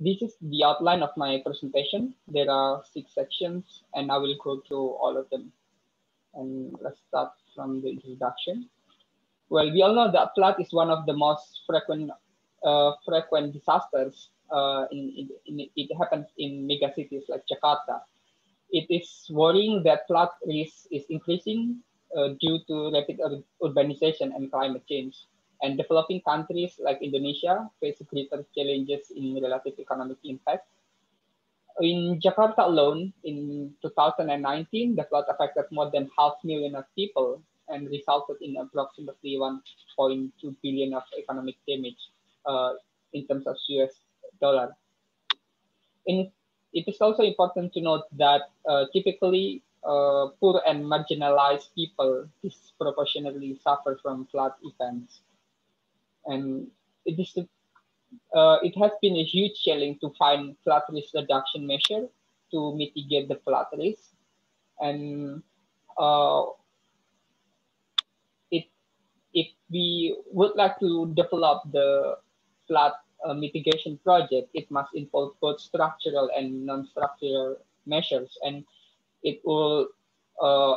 This is the outline of my presentation. There are 6 sections, and I will go through all of them. And let's start from the introduction. Well, we all know that flood is one of the most frequent disasters. It happens in megacities like Jakarta. It is worrying that flood risk is increasing due to rapid urbanization and climate change. And developing countries like Indonesia face greater challenges in relative economic impact. In Jakarta alone, in 2019, the flood affected more than 500,000 of people and resulted in approximately 1.2 billion of economic damage in terms of US dollar. It is also important to note that typically poor and marginalized people disproportionately suffer from flood events. And it has been a huge challenge to find flood risk reduction measure to mitigate the flood risk. And if we would like to develop the flood mitigation project, it must involve both structural and non-structural measures, and it will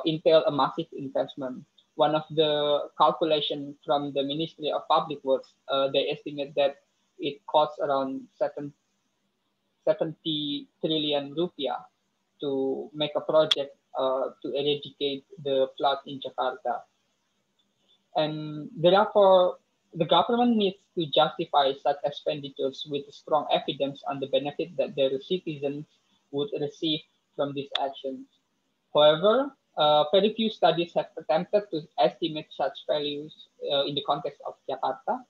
entail a massive investment. One of the calculations from the Ministry of Public Works, they estimate that it costs around 70 trillion rupiah to make a project to eradicate the flood in Jakarta. And therefore, the government needs to justify such expenditures with strong evidence on the benefit that their citizens would receive from these actions. However, very few studies have attempted to estimate such values in the context of Jakarta.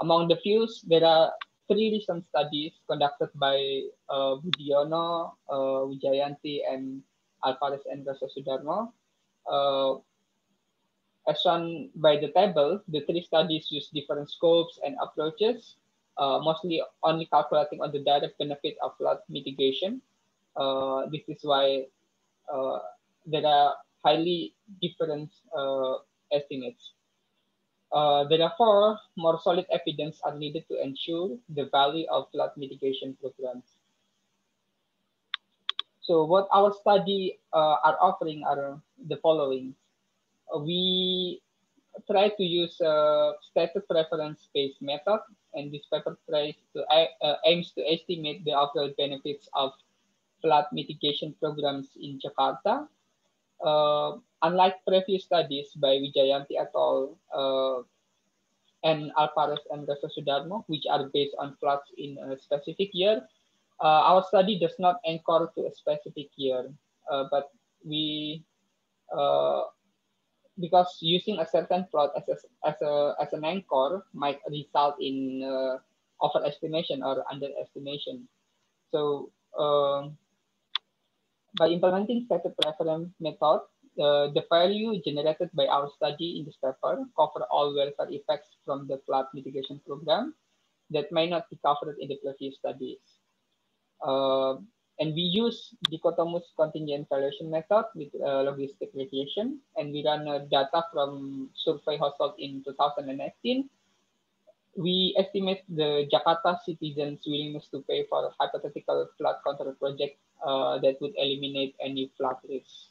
Among the few, there are 3 recent studies conducted by Budy, Jayanti, and Alvarez and Resosudarmo. As shown by the table, the 3 studies use different scopes and approaches, mostly only calculating on the direct benefit of flood mitigation. This is why there are highly different estimates. Therefore, more solid evidence are needed to ensure the value of flood mitigation programs. So what our study are offering are the following. We try to use a status reference-based method, and this paper aims to estimate the overall benefits of flood mitigation programs in Jakarta. Unlike previous studies by Jayanti et al. And Alvarez and Resosudarmo, which are based on floods in a specific year, our study does not anchor to a specific year, but we because using a certain flood as an anchor might result in overestimation or underestimation. So by implementing static reference method, the value generated by our study in this paper cover all welfare effects from the flood mitigation program that may not be covered in the previous studies. And we use dichotomous contingent valuation method with logistic regression, and we run data from survey household in 2018. We estimate the Jakarta citizens' willingness to pay for a hypothetical flood control project that would eliminate any flood risk.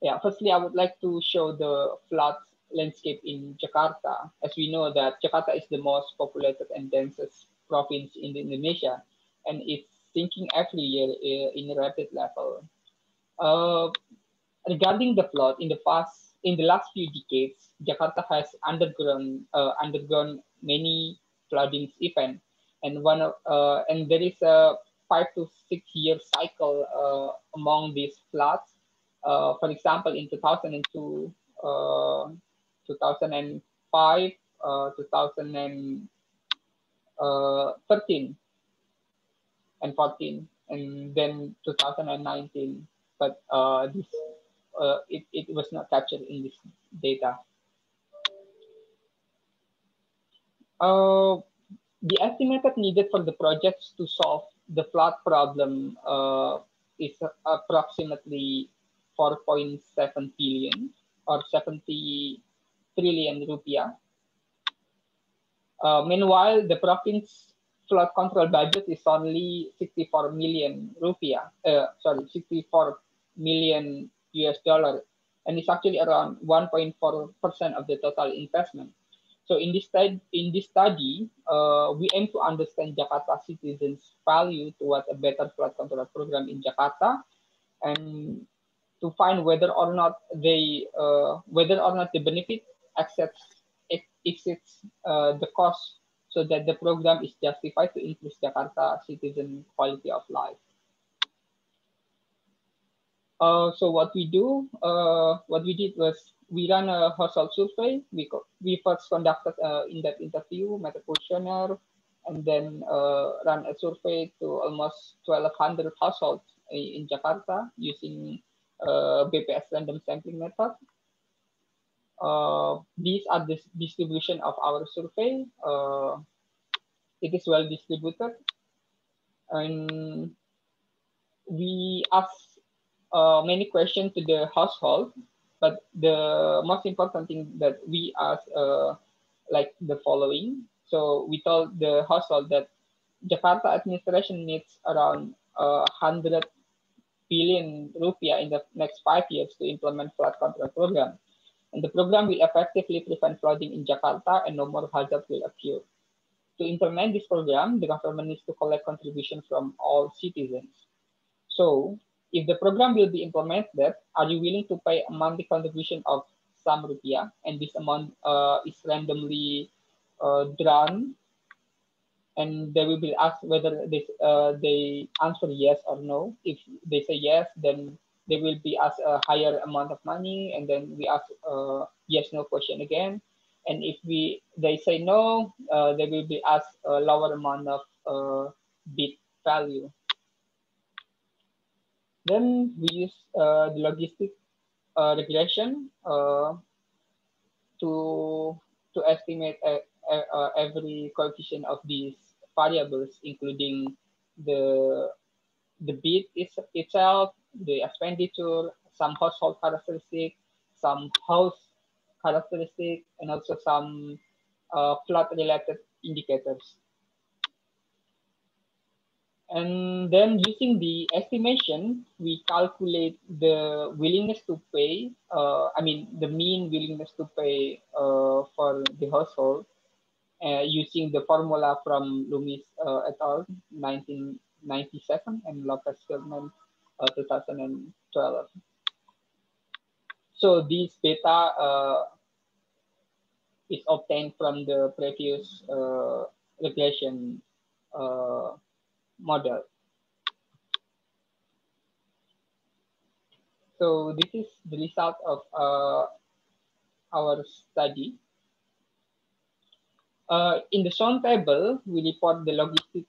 Yeah, firstly, I would like to show the flood landscape in Jakarta. As we know that Jakarta is the most populated and densest province in Indonesia, and it's sinking every year in a rapid level. Regarding the flood, in the last few decades, Jakarta has undergone many flooding events, and and there is a 5 to 6 year cycle among these floods. For example, in 2002, 2005, 2013 and 14, and then 2019. But it was not captured in this data. The estimated needed for the projects to solve the flood problem is approximately 4.7 billion or 70 trillion rupiah. Meanwhile, the province flood control budget is only 64 million rupiah, 64 million US dollar, and it's actually around 1.4% of the total investment. So in this study, we aim to understand Jakarta citizens' value towards a better flood control program in Jakarta, and to find whether or not the benefit exceeds the cost, so that the program is justified to increase Jakarta citizen quality of life. So what we did was we ran a household survey. We first conducted in-depth interview, made a questionnaire, and then ran a survey to almost 1,200 households in Jakarta using BPS random sampling method. These are the distribution of our survey. It is well distributed, and we asked many questions to the household, but the most important thing that we asked like the following. So we told the household that Jakarta administration needs around 100 billion rupiah in the next 5 years to implement flood control program. And the program will effectively prevent flooding in Jakarta and no more hazard will occur. To implement this program, the government needs to collect contributions from all citizens. So if the program will be implemented, are you willing to pay a monthly contribution of some rupiah? And this amount is randomly drawn, and they will be asked whether they answer yes or no. If they say yes, then they will be asked a higher amount of money, and then we ask yes no question again. And if they say no, they will be asked a lower amount of bid value. Then we use the logistic regression to estimate every coefficient of these variables, including the bid itself, the expenditure, some household characteristic, some house characteristic, and also some flood-related indicators. And then using the estimation, we calculate the willingness to pay, the mean willingness to pay for the household using the formula from Loomis et al. 1997 and Lopez-Feldman 2012. So this data is obtained from the previous regression model. So this is the result of our study. In the shown table, we report the logistic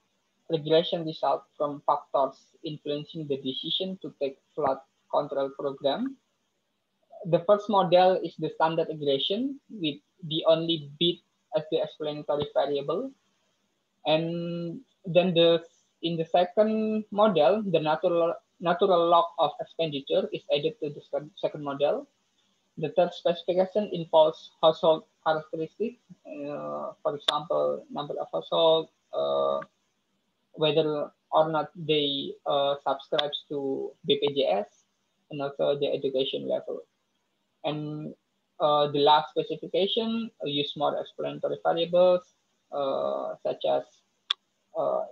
regression result from factors influencing the decision to take flood control program. The first model is the standard regression with the only bid as the explanatory variable. And then in the second model, the natural log of expenditure is added to the second model. The third specification involves household characteristics, for example, number of households, whether or not they subscribe to BPJS, and also the education level. And the last specification use more explanatory variables, such as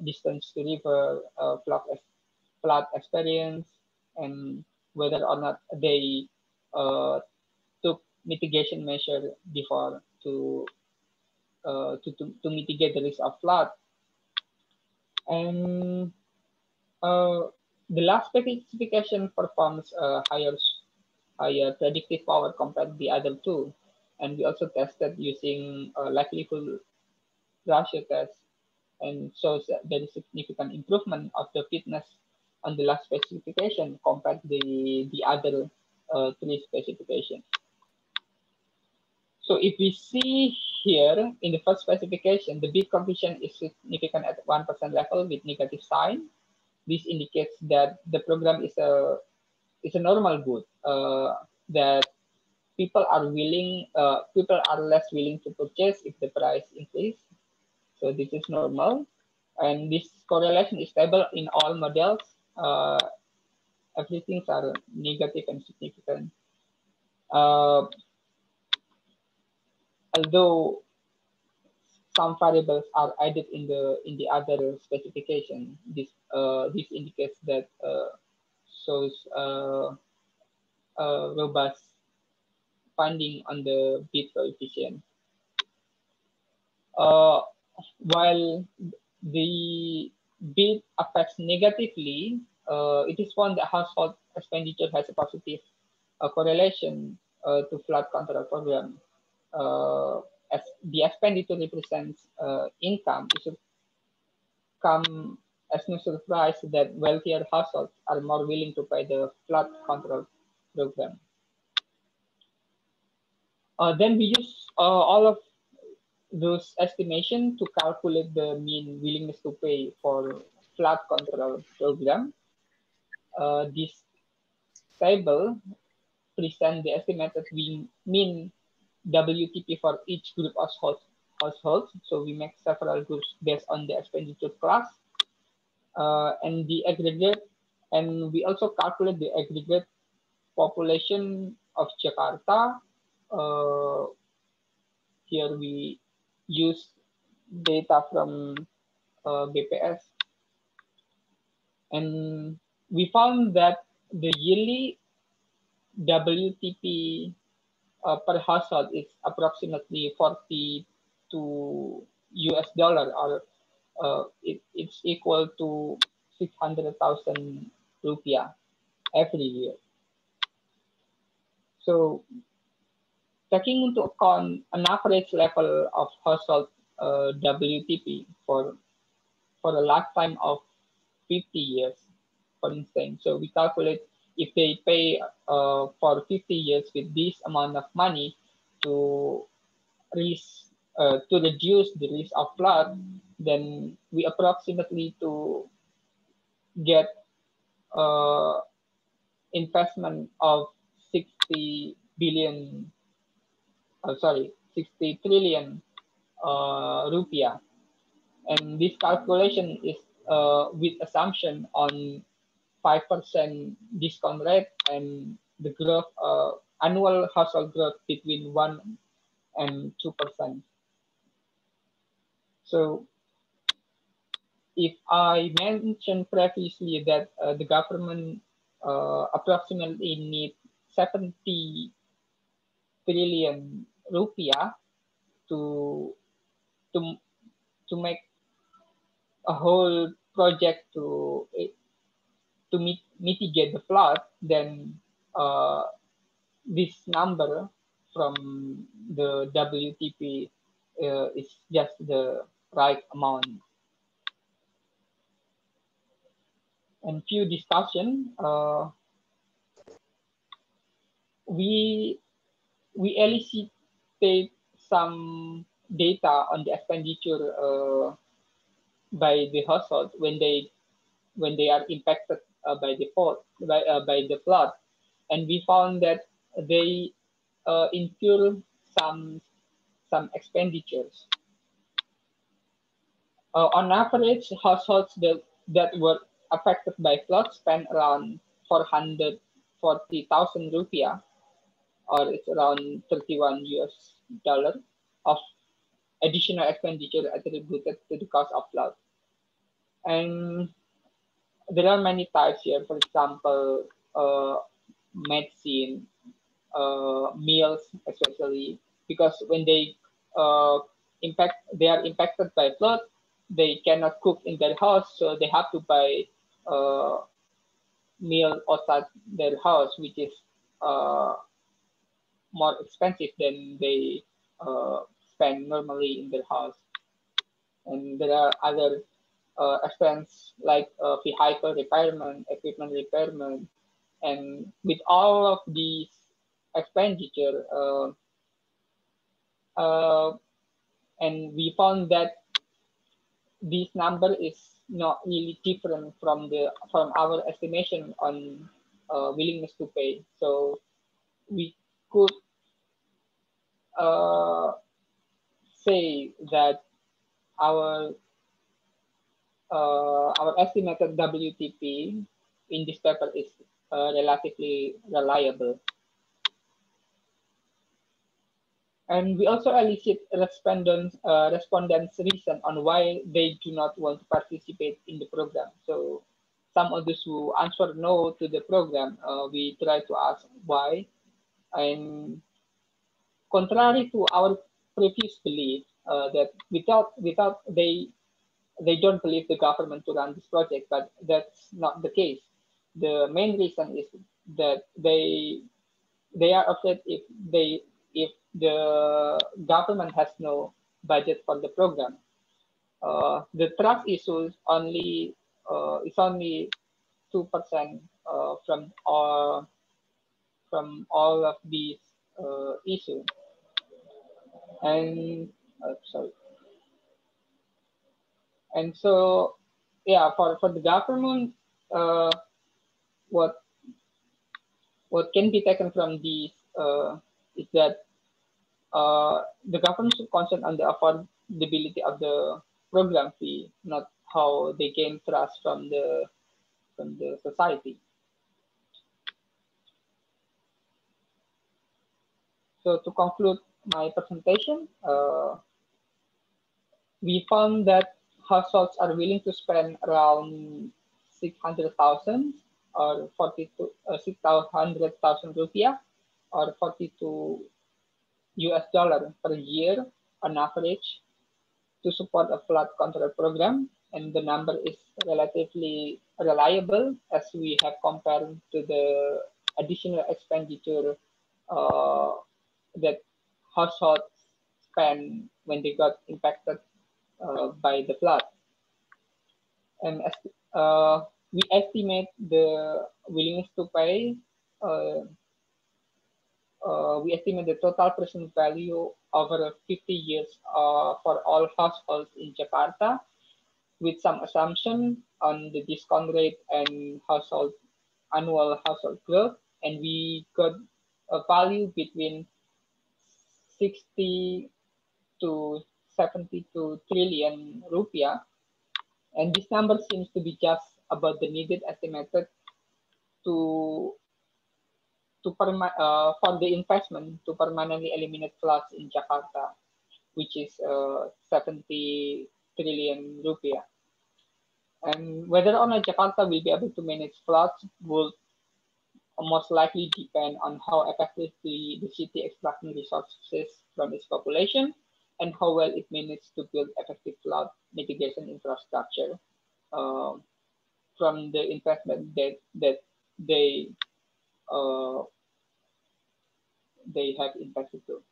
distance to river, flood experience, and whether or not they took mitigation measure before to mitigate the risk of flood. And the last specification performs higher predictive power compared to the other two. And we also tested using likelihood ratio test, and shows that there is significant improvement of the fitness on the last specification compared to the other three specifications. So if we see here in the first specification, the bid coefficient is significant at 1% level with negative sign. This indicates that the program is a normal good, that people are less willing to purchase if the price increase. So this is normal, and this correlation is stable in all models. Everything are negative and significant. Although some variables are added in the other specification, this indicates that shows robust finding on the bit coefficient. While the bit affects negatively, it is found that household expenditure has a positive correlation to flood control program. As the expenditure represents income, it should come as no surprise that wealthier households are more willing to pay the flood control program. Then we use all of those estimations to calculate the mean willingness to pay for flood control program. This table presents the estimated mean WTP for each group of households. So we make several groups based on the expenditure class and the aggregate, and we also calculate the aggregate population of Jakarta. Here we use data from Bappenas, and we found that the yearly WTP per household is approximately 42 US dollar, or it's equal to 600,000 rupiah every year. So taking into account an average level of household WTP for a lifetime of 50 years, for instance. So we calculate if they pay for 50 years with this amount of money to reduce the risk of flood, then we approximately to get investment of 60 trillion rupiah. And this calculation is with assumption on 5% discount rate and the growth, annual household growth between 1 and 2%. So if I mentioned previously that the government approximately need 70 trillion rupiah to make a whole project to mitigate the flood, then this number from the WTP is just the right amount. And few discussion, we elicited some data on the expenditure by the household when they are impacted by the flood, and we found that they incur some expenditures. On average, households that were affected by flood spent around 440,000 rupiah, or it's around 31 US dollar of additional expenditure attributed to the cause of flood. And there are many types here. For example, medicine, meals, especially because when they are impacted by flood, they cannot cook in their house, so they have to buy meal outside their house, which is more expensive than they spend normally in their house. And there are other expense like vehicle repairment, equipment repairment, and with all of these expenditure, and we found that this number is not really different from our estimation on willingness to pay. So we could say that our estimated WTP in this paper is relatively reliable. And we also elicit respondents' reason on why they do not want to participate in the program. So some of those who answer no to the program, we try to ask why. And contrary to our previous belief that without they don't believe the government to run this project, but that's not the case. The main reason is that they are afraid if the government has no budget for the program. The trust issue is only 2% from all of these issues. And sorry. And so, yeah, for the government, what can be taken from these is that the government should concentrate on the affordability of the program fee, not how they gain trust from the society. So to conclude my presentation, we found that households are willing to spend around 600,000 or 600,000 rupiah or 42 US dollar per year on average to support a flood control program, and the number is relatively reliable as we have compared to the additional expenditure that households spend when they got impacted by the flood. And as we estimate the willingness to pay, we estimate the total present value over 50 years for all households in Jakarta, with some assumption on the discount rate and annual household growth, and we got a value between 60 to 72 trillion rupiah, and this number seems to be just about the needed estimated for the investment to permanently eliminate floods in Jakarta, which is 70 trillion rupiah. And whether or not Jakarta will be able to manage floods will most likely depend on how effectively the city extracting resources from its population and how well it manages to build effective flood mitigation infrastructure from the investment that they have invested to.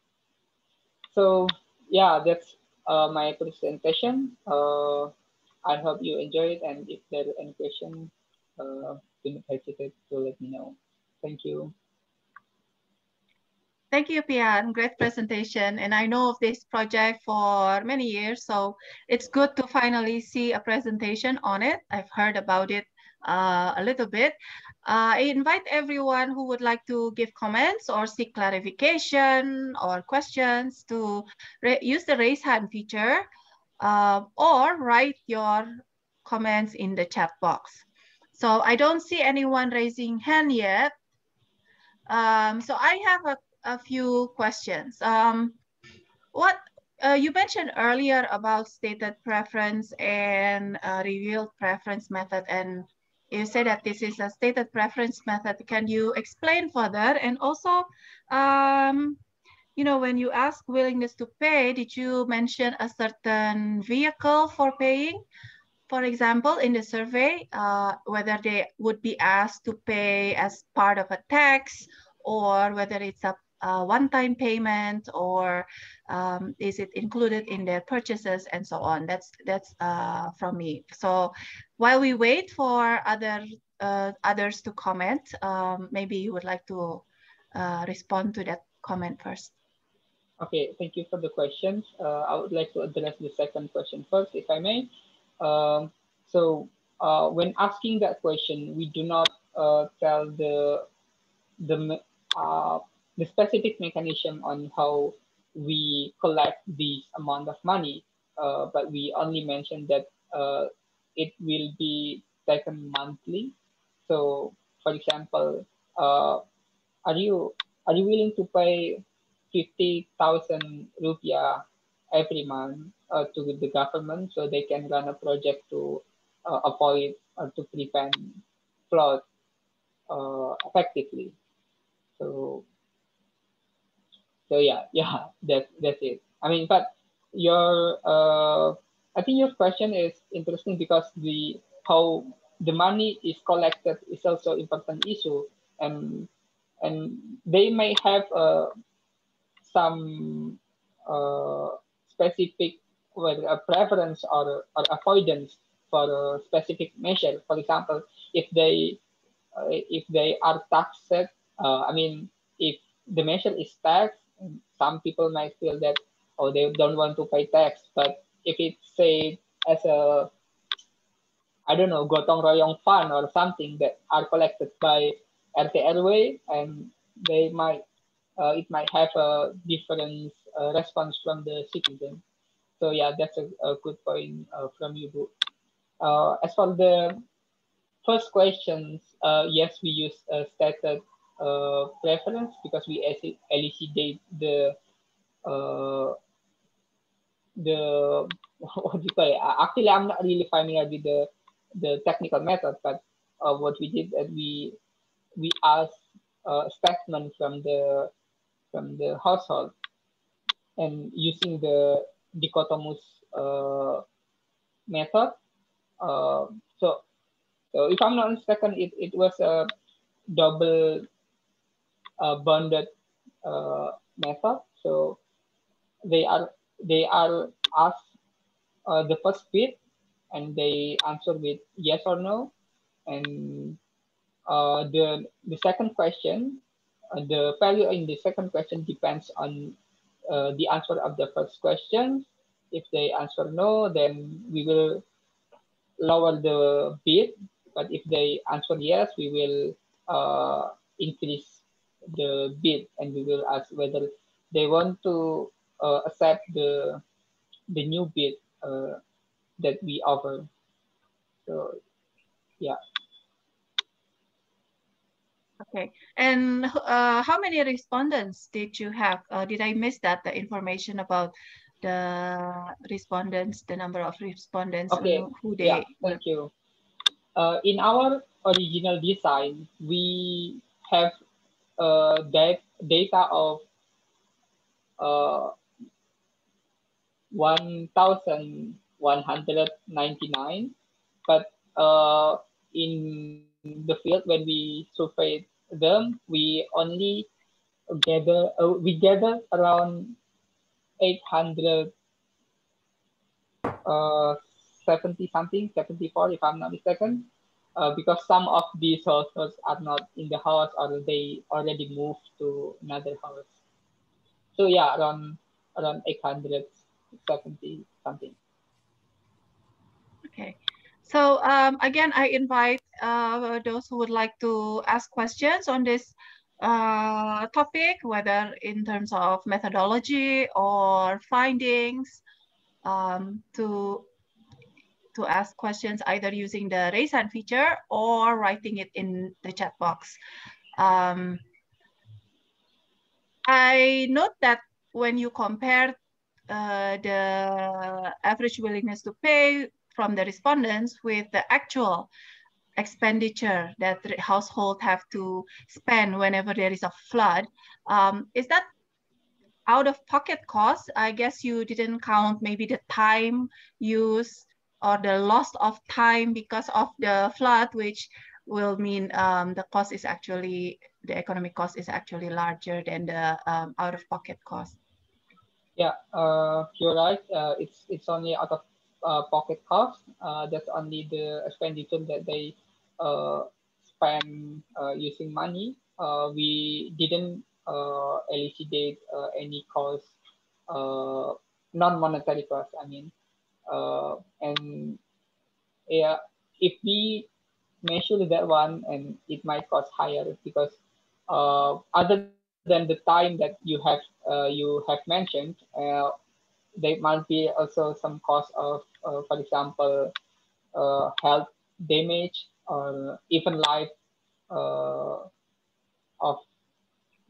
So yeah, that's my presentation. I hope you enjoyed, and if there are any questions, do not hesitate to let me know. Thank you. Thank you, Pyan. Great presentation. And I know of this project for many years, so it's good to finally see a presentation on it. I've heard about it a little bit. I invite everyone who would like to give comments or seek clarification or questions to use the raise hand feature or write your comments in the chat box. So I don't see anyone raising hand yet. So I have a few questions. What you mentioned earlier about stated preference and revealed preference method, and you said that this is a stated preference method. Can you explain further? And also, you know, when you ask willingness to pay, did you mention a certain vehicle for paying? For example, in the survey, whether they would be asked to pay as part of a tax, or whether it's a one-time payment, or is it included in their purchases, and so on. That's from me. So while we wait for others to comment, maybe you would like to respond to that comment first. Okay, thank you for the questions. I would like to address the second question first, if I may. When asking that question, we do not tell the specific mechanism on how we collect this amount of money. but we only mentioned that it will be taken monthly. So, for example, are you willing to pay 50,000 rupiah every month to the government so they can run a project to avoid or to prevent flood effectively? So yeah, that's it. I mean, but your I think your question is interesting because the how the money is collected is also important issue, and they may have some specific, whether a preference or avoidance for a specific measure. For example, if they are taxed, I mean, if the measure is tax, some people might feel that, oh, they don't want to pay tax. But if it's say as a, I don't know, gotong royong fund or something that are collected by RT RW, and they might it might have a different response from the citizen. So yeah, that's a good point from you, Bu. As for the first questions, yes, we use stated preference because we elucidate uh, the what do you call it? Actually, I'm not really familiar with the technical method, but what we did is we asked a statement from the household, and using the dichotomous method. Uh, so so if I'm not mistaken, it was a double bonded method. So they are asked the first bit, and they answer with yes or no, and the second question, the value in the second question depends on the answer of the first question. If they answer no, then we will lower the bid. But if they answer yes, we will increase the bid, and we will ask whether they want to accept the new bid that we offer. So yeah. Okay. And how many respondents did you have? Did I miss that, the information about the respondents, the number of respondents, Okay. who Yeah. they were? Thank you. In our original design, we have data of 1,199, but in the field when we surveyed them, we only gather around 800 70 something, 74 if I'm not mistaken, because some of these houses are not in the house or they already moved to another house. So yeah, around 870 something. Okay. So again, I invite those who would like to ask questions on this topic, whether in terms of methodology or findings, to ask questions either using the raise hand feature or writing it in the chat box. I note that when you compare the average willingness to pay from the respondents with the actual expenditure that the household have to spend whenever there is a flood, is that out of pocket cost? I guess you didn't count maybe the time used or the loss of time because of the flood, which will mean the cost is actually, the economic cost is actually larger than the out of pocket cost. Yeah, you're right. It's only out of pocket cost. That's only the expenditure that they spend using money. We didn't elucidate any cost, non-monetary cost. I mean, and yeah, if we measure that one, and it might cost higher because other than the time that you have mentioned, there might be also some cause of, for example, health damage or even life of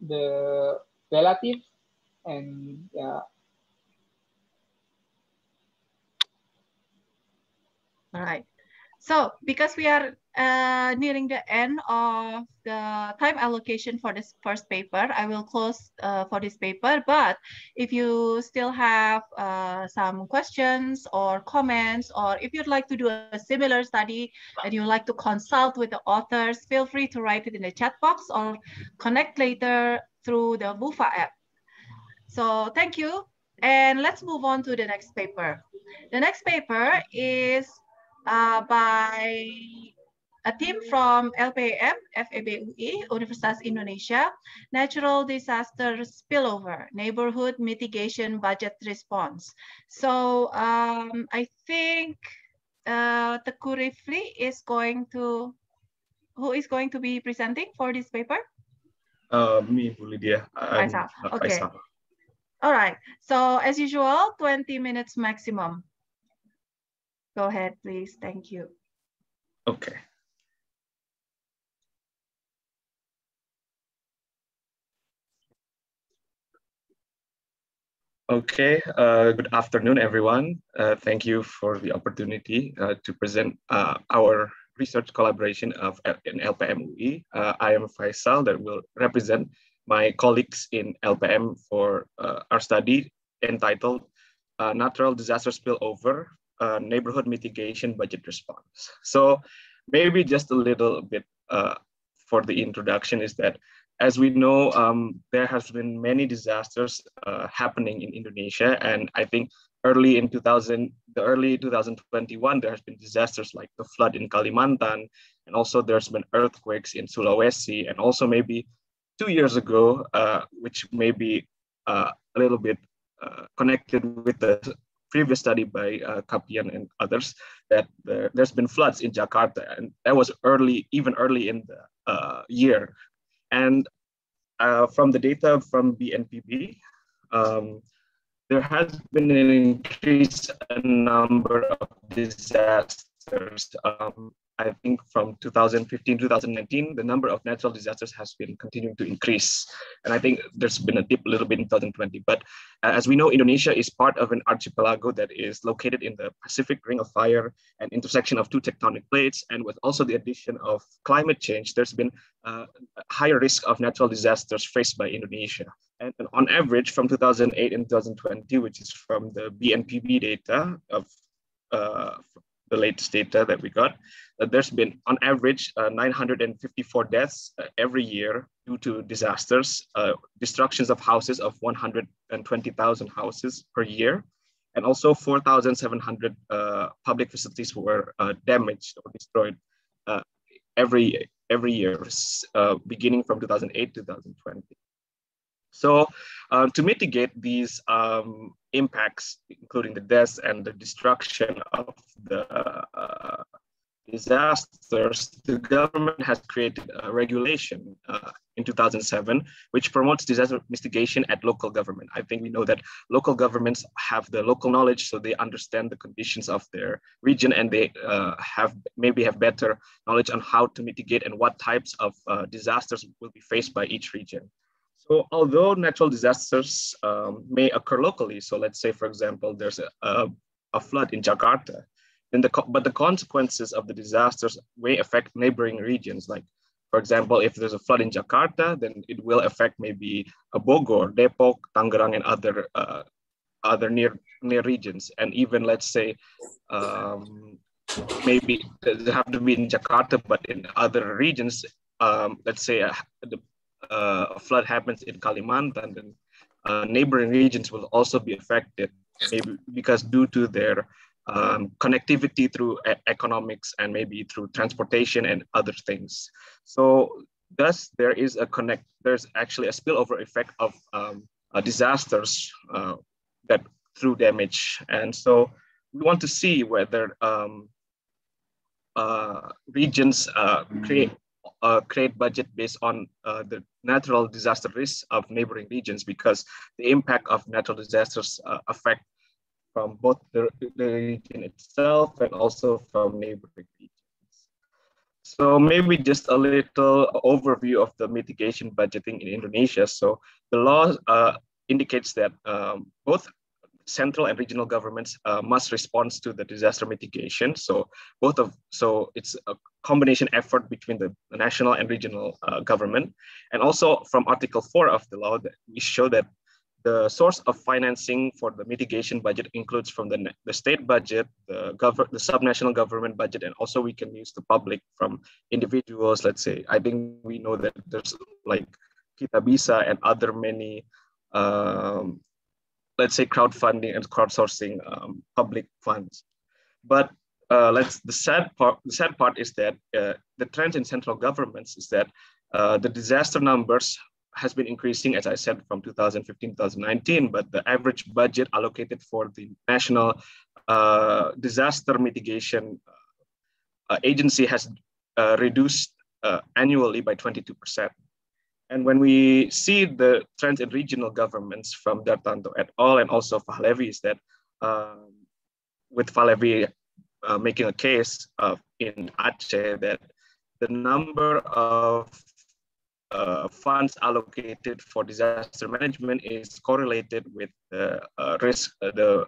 the relatives. And yeah. All right. So because we are nearing the end of the time allocation for this first paper, I will close for this paper. But if you still have some questions or comments, or if you'd like to do a similar study and you'd like to consult with the authors, feel free to write it in the chat box or connect later through the BUFA app. So thank you. And let's move on to the next paper. The next paper is by a team from LPM, FEBUI, Universitas Indonesia, Natural Disaster Spillover, Neighborhood Mitigation Budget Response. So I think Teguh Rifli is going to, who is going to be presenting for this paper? Me, Olivia. Faisal. Okay. Faisal. All right. So as usual, 20 minutes maximum. Go ahead, please. Thank you. Okay. Okay, good afternoon, everyone. Thank you for the opportunity to present our research collaboration in LPM UI. I am Faisal that will represent my colleagues in LPM for our study entitled Natural Disaster Spillover, Neighborhood Mitigation Budget Response. So maybe just a little bit for the introduction is that, as we know, there has been many disasters happening in Indonesia, and I think early 2021, there has been disasters like the flood in Kalimantan, and also there's been earthquakes in Sulawesi, and also maybe 2 years ago, which may be a little bit connected with the previous study by Pyan and others, that there's been floods in Jakarta, and that was even early in the year. And from the data from BNPB, there has been an increase in number of disasters. I think from 2015, 2019, the number of natural disasters has been continuing to increase. And I think there's been a dip a little bit in 2020. But as we know, Indonesia is part of an archipelago that is located in the Pacific Ring of Fire, an intersection of two tectonic plates. And with also the addition of climate change, there's been a higher risk of natural disasters faced by Indonesia. And on average, from 2008 and 2020, which is from the BNPB data of the latest data that we got, there's been on average 954 deaths every year due to disasters, destructions of houses of 120,000 houses per year, and also 4,700 public facilities were damaged or destroyed every year, beginning from 2008 to 2020. So to mitigate these impacts, including the deaths and the destruction of the disasters, the government has created a regulation in 2007, which promotes disaster mitigation at local government. I think we know that local governments have the local knowledge, so they understand the conditions of their region, and they maybe have better knowledge on how to mitigate and what types of disasters will be faced by each region. So although natural disasters may occur locally, so let's say, for example, there's a flood in Jakarta, but the consequences of the disasters may affect neighboring regions. Like, for example, if there's a flood in Jakarta, then it will affect maybe Bogor, Depok, Tangerang, and other near regions. And even, let's say, maybe they have to be in Jakarta, but in other regions, let's say a flood happens in Kalimantan, then neighboring regions will also be affected, maybe because due to their connectivity through economics and maybe through transportation and other things. So thus there's actually a spillover effect of disasters that through damage. And so we want to see whether regions create budget based on the natural disaster risks of neighboring regions, because the impact of natural disasters affect from both the region itself and also from neighboring regions. So maybe just a little overview of the mitigation budgeting in Indonesia. So the law indicates that both central and regional governments must respond to the disaster mitigation. So it's a combination effort between the national and regional government. And also from Article 4 of the law, that we show that the source of financing for the mitigation budget includes from the state budget, the subnational government budget, and also we can use the public from individuals. Let's say, I think we know that there's like Kita Bisa and other many, let's say, crowdfunding and crowdsourcing public funds. But the sad part is that the trend in central governments is that the disaster numbers has been increasing, as I said, from 2015 to 2019, but the average budget allocated for the national disaster mitigation agency has reduced annually by 22%. And when we see the trends in regional governments from Dartanto et al. And also Fahlevi, is that with Fahlevi making a case in Aceh that the number of funds allocated for disaster management is correlated with the risk, the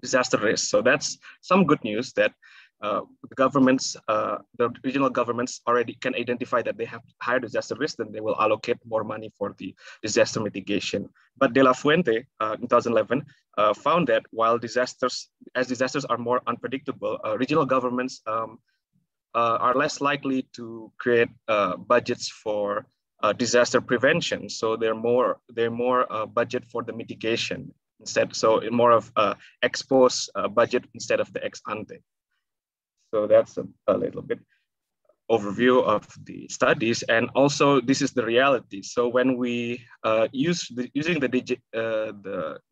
disaster risk. So that's some good news that the governments, the regional governments already can identify that they have higher disaster risk, then they will allocate more money for the disaster mitigation. But De La Fuente in 2011 found that while disasters are more unpredictable, regional governments are less likely to create budgets for disaster prevention. So they're more budget for the mitigation instead. So more of ex post budget instead of the ex ante. So that's a little bit overview of the studies, and also this is the reality. So when we using the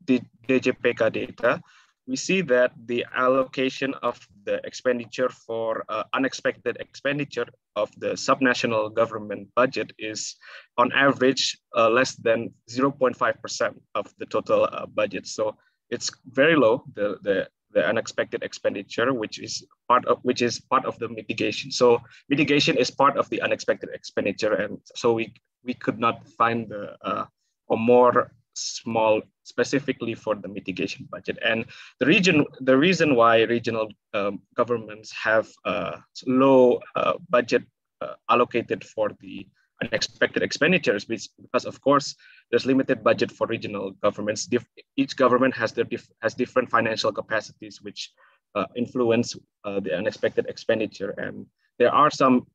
DJPK data, we see that the allocation of the expenditure for unexpected expenditure of the subnational government budget is on average less than 0.5% of the total budget. So it's very low, the unexpected expenditure, which is part of the mitigation. So mitigation is part of the unexpected expenditure, and so we could not find a more small specifically for the mitigation budget. And the reason why regional governments have low budget allocated for the unexpected expenditures, because of course there's limited budget for regional governments. Each government has different financial capacities which influence the unexpected expenditure, and there are some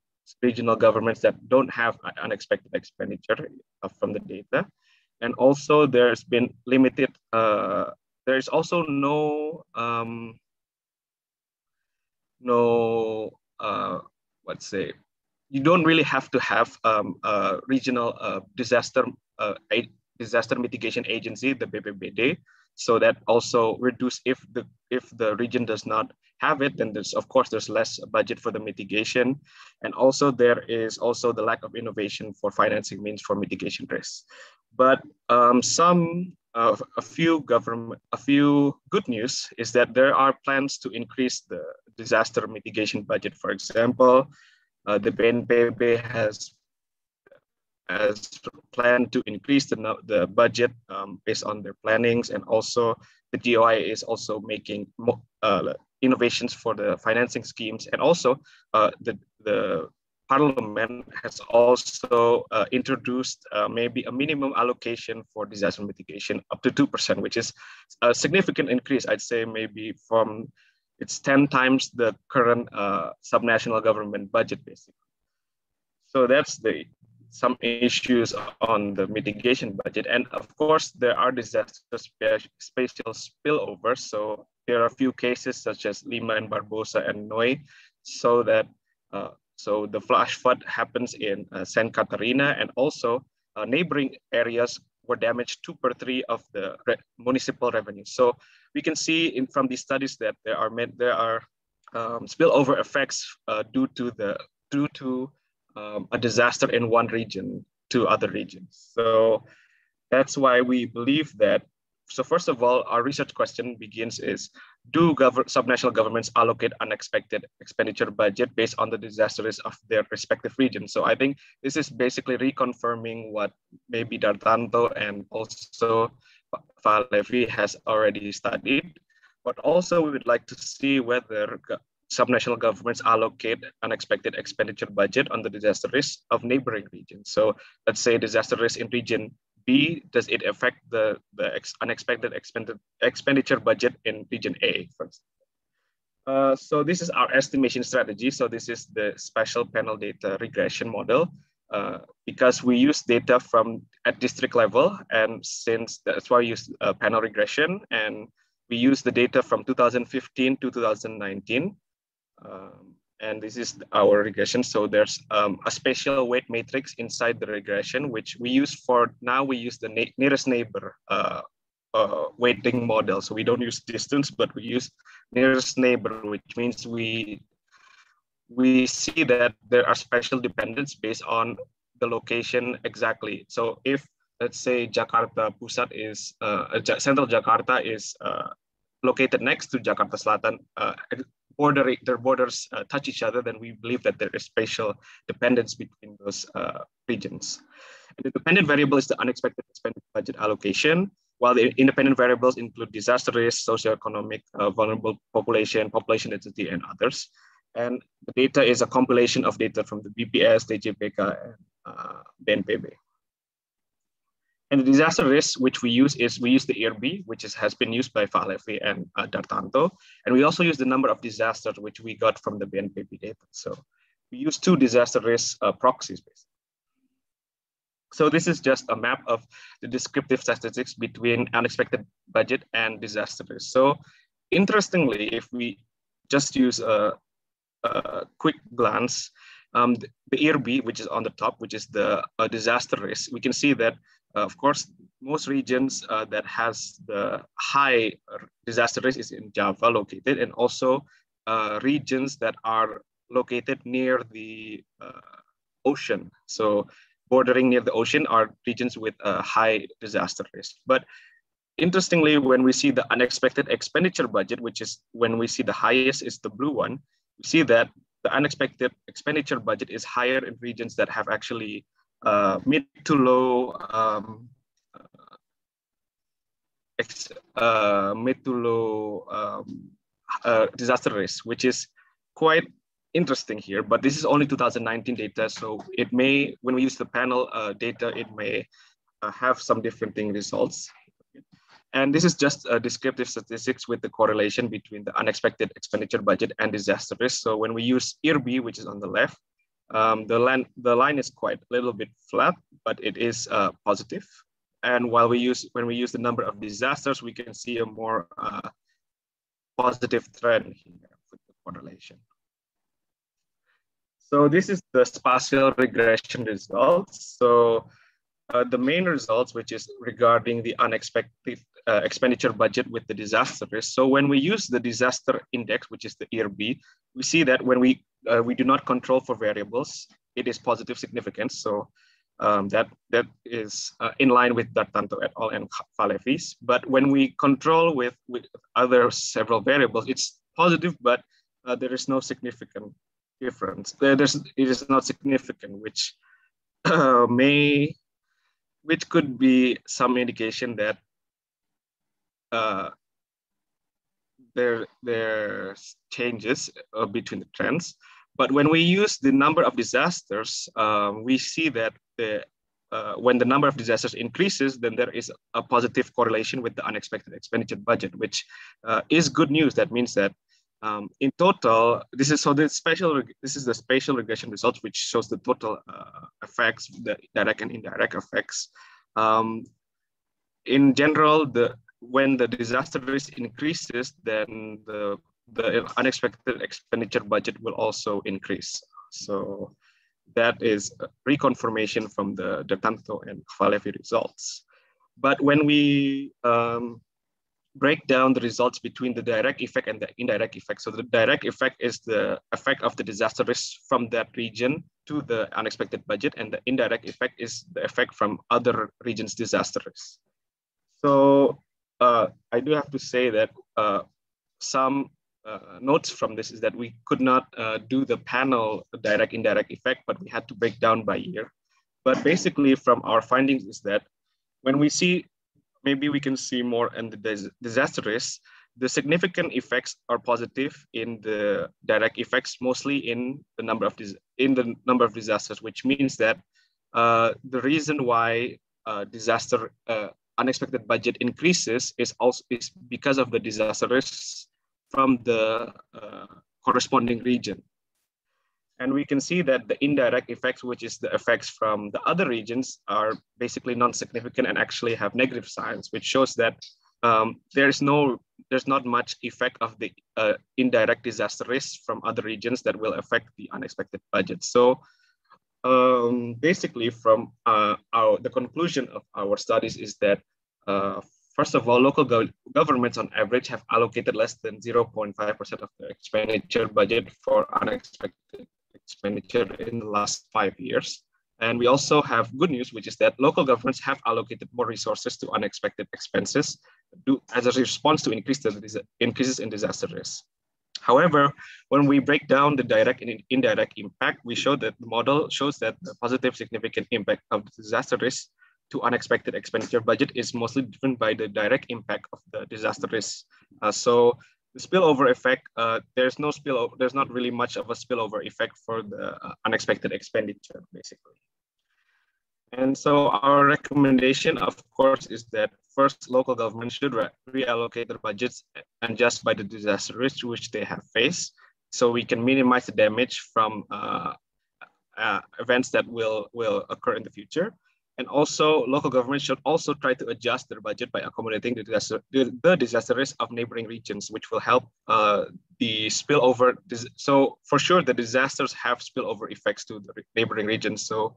regional governments that don't have unexpected expenditure from the data. And also there's been limited, there's also let's say, you don't really have to have a regional disaster mitigation agency, the BPBD. So that also reduce if the region does not have it, then there's less budget for the mitigation. And also there is also the lack of innovation for financing means for mitigation risks. But a few good news is that there are plans to increase the disaster mitigation budget. For example, the BNPB has planned to increase the budget based on their plannings, and also the GOI is also making innovations for the financing schemes, and also the Parliament has also introduced maybe a minimum allocation for disaster mitigation up to 2%, which is a significant increase. I'd say maybe it's 10 times the current subnational government budget, basically. So that's some issues on the mitigation budget. And of course, there are disaster spatial spillovers. So there are a few cases such as Lima and Barbosa and Noi, so that so the flash flood happens in San Catarina, and also neighboring areas were damaged 2/3 of the municipal revenue. So we can see from these studies that there are spillover effects due to a disaster in one region to other regions. So that's why we believe that So first of all, our research question begins is, do subnational governments allocate unexpected expenditure budget based on the disaster risk of their respective regions? So I think this is basically reconfirming what maybe Djalante and also Falevi has already studied, but also we would like to see whether subnational governments allocate unexpected expenditure budget on the disaster risk of neighboring regions. So let's say disaster risk in region B, does it affect the unexpected expenditure budget in region A, for example? So this is our estimation strategy. So this is the spatial panel data regression model, because we use data from at district level, and since that's why we use panel regression, and we use the data from 2015 to 2019. And this is our regression. So there's a spatial weight matrix inside the regression, which we use for, now we use the nearest neighbor weighting model. So we don't use distance, but we use nearest neighbor, which means we see that there are spatial dependence based on the location exactly. So if, let's say, Jakarta Pusat is, central Jakarta is located next to Jakarta Selatan, their borders touch each other, then we believe that there is spatial dependence between those regions. And the dependent variable is the unexpected expenditure budget allocation, while the independent variables include disaster risk, socioeconomic, vulnerable population, population density, and others. And the data is a compilation of data from the BPS, DJPK, and BNPB. And the disaster risk, which we use is, we use the ERB, which has been used by Falevi and Djalante. And we also use the number of disasters, which we got from the BNPB data. So we use two disaster risk proxies, basically. So this is just a map of the descriptive statistics between unexpected budget and disaster risk. So interestingly, if we just use a quick glance, the ERB, which is on the top, which is the disaster risk, we can see that, of course, most regions that has the high disaster risk is in Java located, and also regions that are located near the ocean. So bordering near the ocean are regions with a high disaster risk. But interestingly, when we see the unexpected expenditure budget, which is when we see the highest is the blue one, we see that the unexpected expenditure budget is higher in regions that have actually mid to low disaster risk, which is quite interesting here. But this is only 2019 data, so it may, when we use the panel data, it may have some different results. And this is just a descriptive statistics with the correlation between the unexpected expenditure budget and disaster risk. So when we use ERB, which is on the left, the line is quite a little bit flat, but it is positive. And when we use the number of disasters, we can see a more positive trend here with the correlation. So this is the spatial regression results. So the main results, which is regarding the unexpected expenditure budget with the disaster risk. So when we use the disaster index, which is the ERB, we see that when we do not control for variables, it is positive significance. So that is in line with Djalante et al. And Falevi's. But when we control with other several variables, it's positive, but there is no significant difference. It is not significant, which could be some indication that there's changes between the trends. But when we use the number of disasters, we see that when the number of disasters increases, then there is a positive correlation with the unexpected expenditure budget, which is good news. That means that in total, this is the spatial regression results, which shows the total effects, the direct and indirect effects. In general, when the disaster risk increases, then the unexpected expenditure budget will also increase. So that is a reconfirmation from the Djalante and Falevi results. But when we break down the results between the direct effect and the indirect effect. So the direct effect is the effect of the disaster risk from that region to the unexpected budget, and the indirect effect is the effect from other regions' disaster risk. So I do have to say that some notes from this is that we could not do the panel direct indirect effect, but we had to break down by year. But basically from our findings is that when we see, maybe we can see more in the disaster risk, the significant effects are positive in the direct effects, mostly in the number of disasters, which means that the reason why disaster unexpected budget increases is because of the disaster risks from the corresponding region. And we can see that the indirect effects, which is the effects from the other regions, are basically non-significant and actually have negative signs, which shows that there's not much effect of the indirect disaster risks from other regions that will affect the unexpected budget. So basically from the conclusion of our studies is that first of all, local governments on average have allocated less than 0.5% of the expenditure budget for unexpected expenditure in the last 5 years. And we also have good news, which is that local governments have allocated more resources to unexpected expenses as a response to increases in disaster risk. However, when we break down the direct and indirect impact, we show that the model shows that the positive significant impact of the disaster risk to unexpected expenditure budget is mostly driven by the direct impact of the disaster risk. So the spillover effect, there's not really much of a spillover effect for the unexpected expenditure, basically. And so our recommendation, of course, is that first, local governments should reallocate their budgets and just by the disaster risk which they have faced, so we can minimize the damage from events that will occur in the future. And also, local governments should also try to adjust their budget by accommodating the disaster risk of neighboring regions, which will help the spillover. So for sure, the disasters have spillover effects to the neighboring regions. So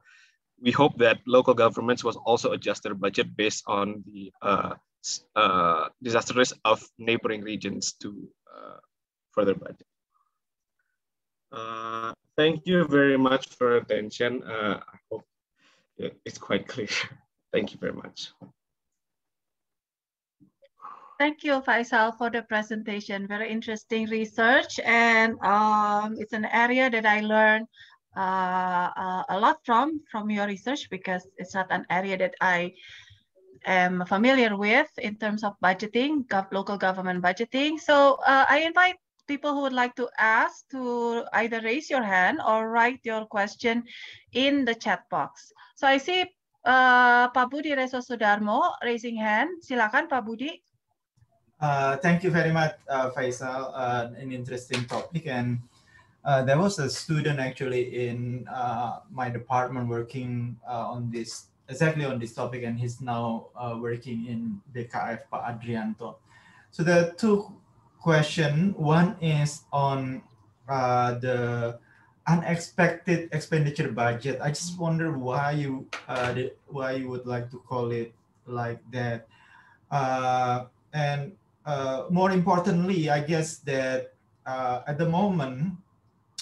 we hope that local governments will also adjust their budget based on the disaster risk of neighboring regions to further budget. Thank you very much for your attention. I hope it's quite clear. Thank you very much. Thank you, Faisal, for the presentation. Very interesting research, and it's an area that I learned a lot from your research, because it's not an area that I am familiar with in terms of budgeting, local government budgeting. So I invite people who would like to ask to either raise your hand or write your question in the chat box. So I see Pak Budy Resosudarmo raising hand. Silakan, Pak Budy. Thank you very much, Faisal. An interesting topic, and there was a student actually in my department working on this, exactly on this topic, and he's now working in BKF, Pak Adrianto. So there are two questions. One is on the unexpected expenditure budget. I just wonder why you would like to call it like that, and more importantly, I guess that at the moment,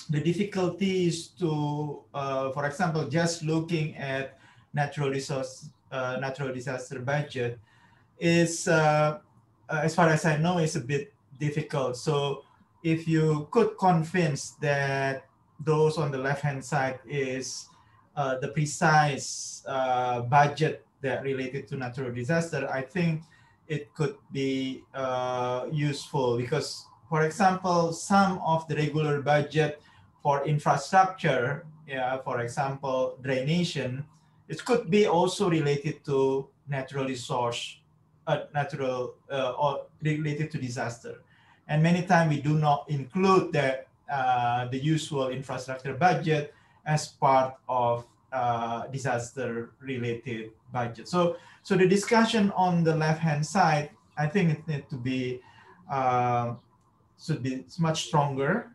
the difficulty is to, for example, just looking at natural disaster budget is, as far as I know, is a bit difficult. So if you could convince that those on the left-hand side is the precise budget that related to natural disaster, I think it could be useful, because, for example, some of the regular budget for infrastructure, for example, drainage, it could be also related to natural resource, or related to disaster. And many times we do not include the usual infrastructure budget as part of disaster-related budget. So the discussion on the left-hand side, I think it needs to be should be much stronger.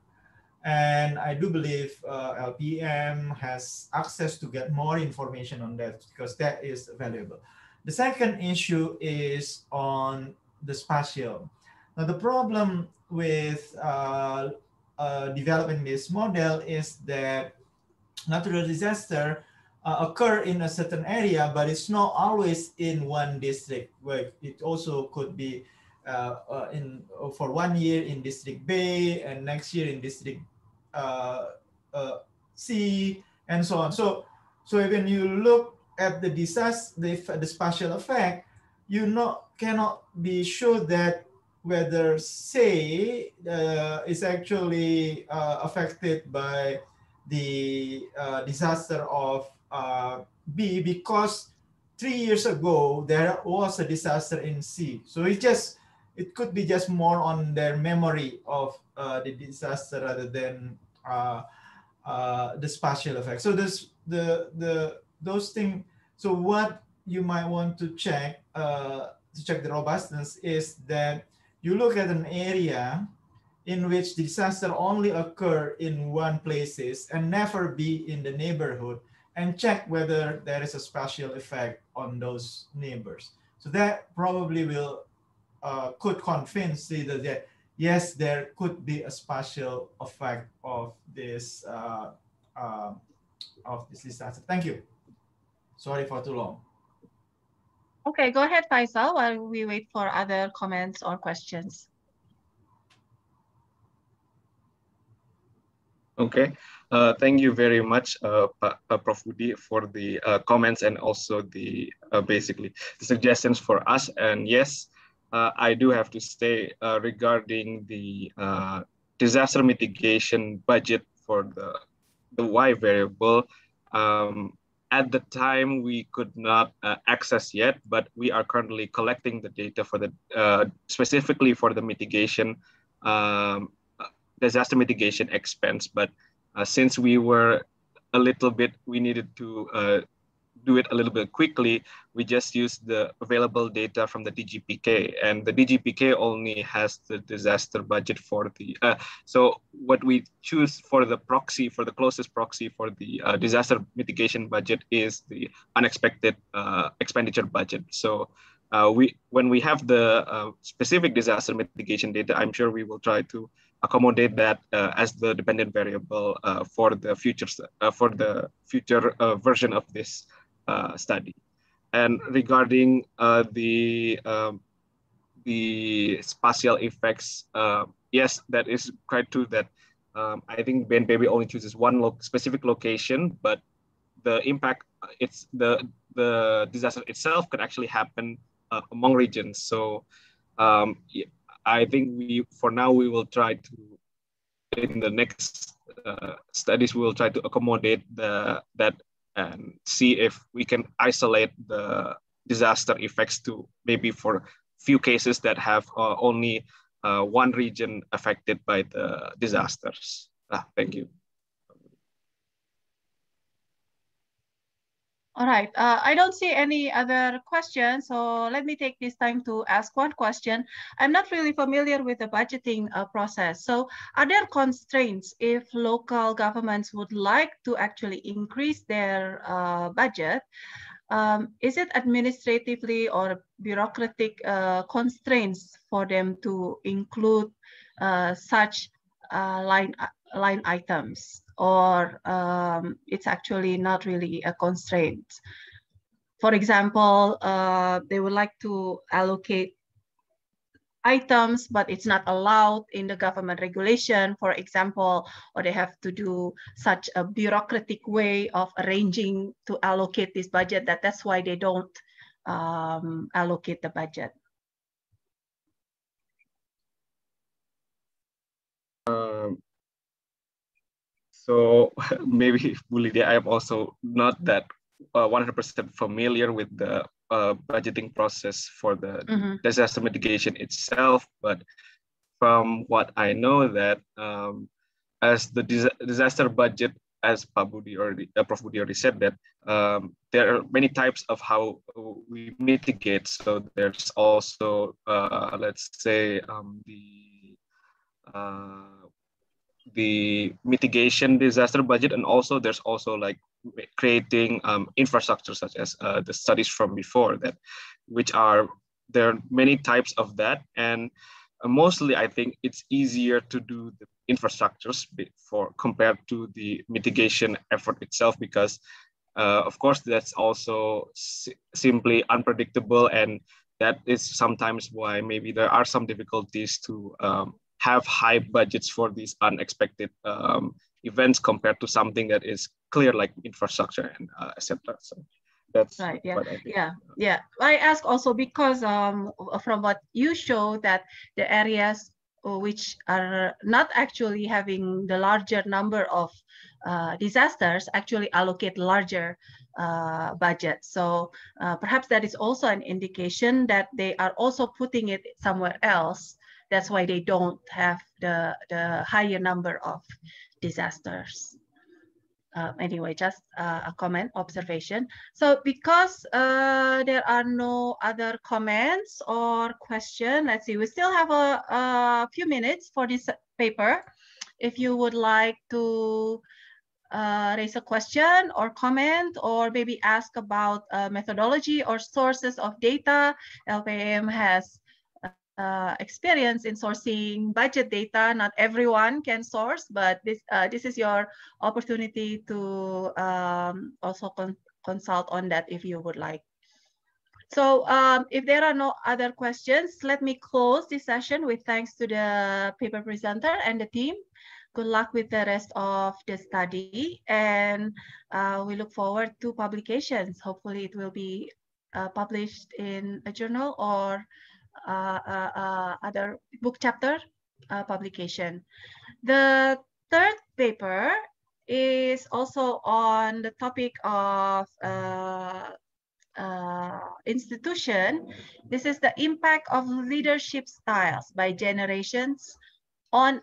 And I do believe LPM has access to get more information on that, because that is valuable. The second issue is on the spatial. Now, the problem with developing this model is that natural disaster occur in a certain area, but it's not always in one district. Where it also could be for 1 year in District B and next year in District C and so on. So when you look at the disaster, the spatial effect, you cannot be sure that whether say is actually affected by the disaster of B, because 3 years ago there was a disaster in C. So it could be just more on their memory of the disaster rather than the spatial effect. So those things. So what you might want to check the robustness is that you look at an area in which disaster only occur in one places and never be in the neighborhood, and check whether there is a spatial effect on those neighbors. So that probably will could convince either that yes, there could be a spatial effect of this disaster. Thank you. Sorry for too long. Okay, go ahead, Faisal, while we wait for other comments or questions. Okay, thank you very much, Prof. Budy, for the comments and also the basically the suggestions for us. And yes, I do have to say regarding the disaster mitigation budget for the Y variable. At the time, we could not access yet, but we are currently collecting the data for the specifically for the mitigation disaster mitigation expense. But since we were we needed to do it a little bit quickly, we just used the available data from the DGPK, and the DGPK only has the disaster budget for the, so what we choose for the proxy, for the closest proxy for the disaster mitigation budget is the unexpected expenditure budget. So when we have the specific disaster mitigation data, I'm sure we will try to accommodate that as the dependent variable for the future version of this study. And regarding the spatial effects, yes, that is quite true that I think BNPB only chooses one specific location, but the impact, it's the disaster itself could actually happen among regions. So I think for now we will try to, in the next studies, we will try to accommodate that and see if we can isolate the disaster effects to maybe for few cases that have only one region affected by the disasters. Thank you. All right, I don't see any other questions, so let me take this time to ask one question. I'm not really familiar with the budgeting process. So are there constraints if local governments would like to actually increase their budget? Is it administratively or bureaucratic constraints for them to include such line items? Or it's actually not really a constraint? For example, they would like to allocate items, but it's not allowed in the government regulation, for example, or they have to do such a bureaucratic way of arranging to allocate this budget that's why they don't allocate the budget. So maybe, Lydia, I am also not that 100% familiar with the budgeting process for the disaster mitigation itself, but from what I know that as the disaster budget, as Prof. Budy already said, that there are many types of how we mitigate. So there's also, let's say, the mitigation disaster budget, and also there's also like creating infrastructure, such as the studies from before that, there are many types of that, and mostly I think it's easier to do the infrastructures compared to the mitigation effort itself, because Of course, that's also simply unpredictable, and that is sometimes why maybe there are some difficulties to have high budgets for these unexpected events compared to something that is clear like infrastructure and etc. So that's right. Yeah. what I think. Yeah. I ask also because from what you show that the areas which are not actually having the larger number of disasters actually allocate larger budget. So perhaps that is also an indication that they are also putting it somewhere else. That's why they don't have the higher number of disasters. Anyway, just a comment, observation. So because there are no other comments or question, let's see, we still have a few minutes for this paper. If you would like to raise a question or comment, or maybe ask about methodology or sources of data, LPM has experience in sourcing budget data. Not everyone can source, but this is your opportunity to also consult on that if you would like. So if there are no other questions, let me close this session with thanks to the paper presenter and the team. Good luck with the rest of the study, and we look forward to publications. Hopefully it will be published in a journal or other book chapter publication. The third paper is also on the topic of institution. This is the impact of leadership styles by generations on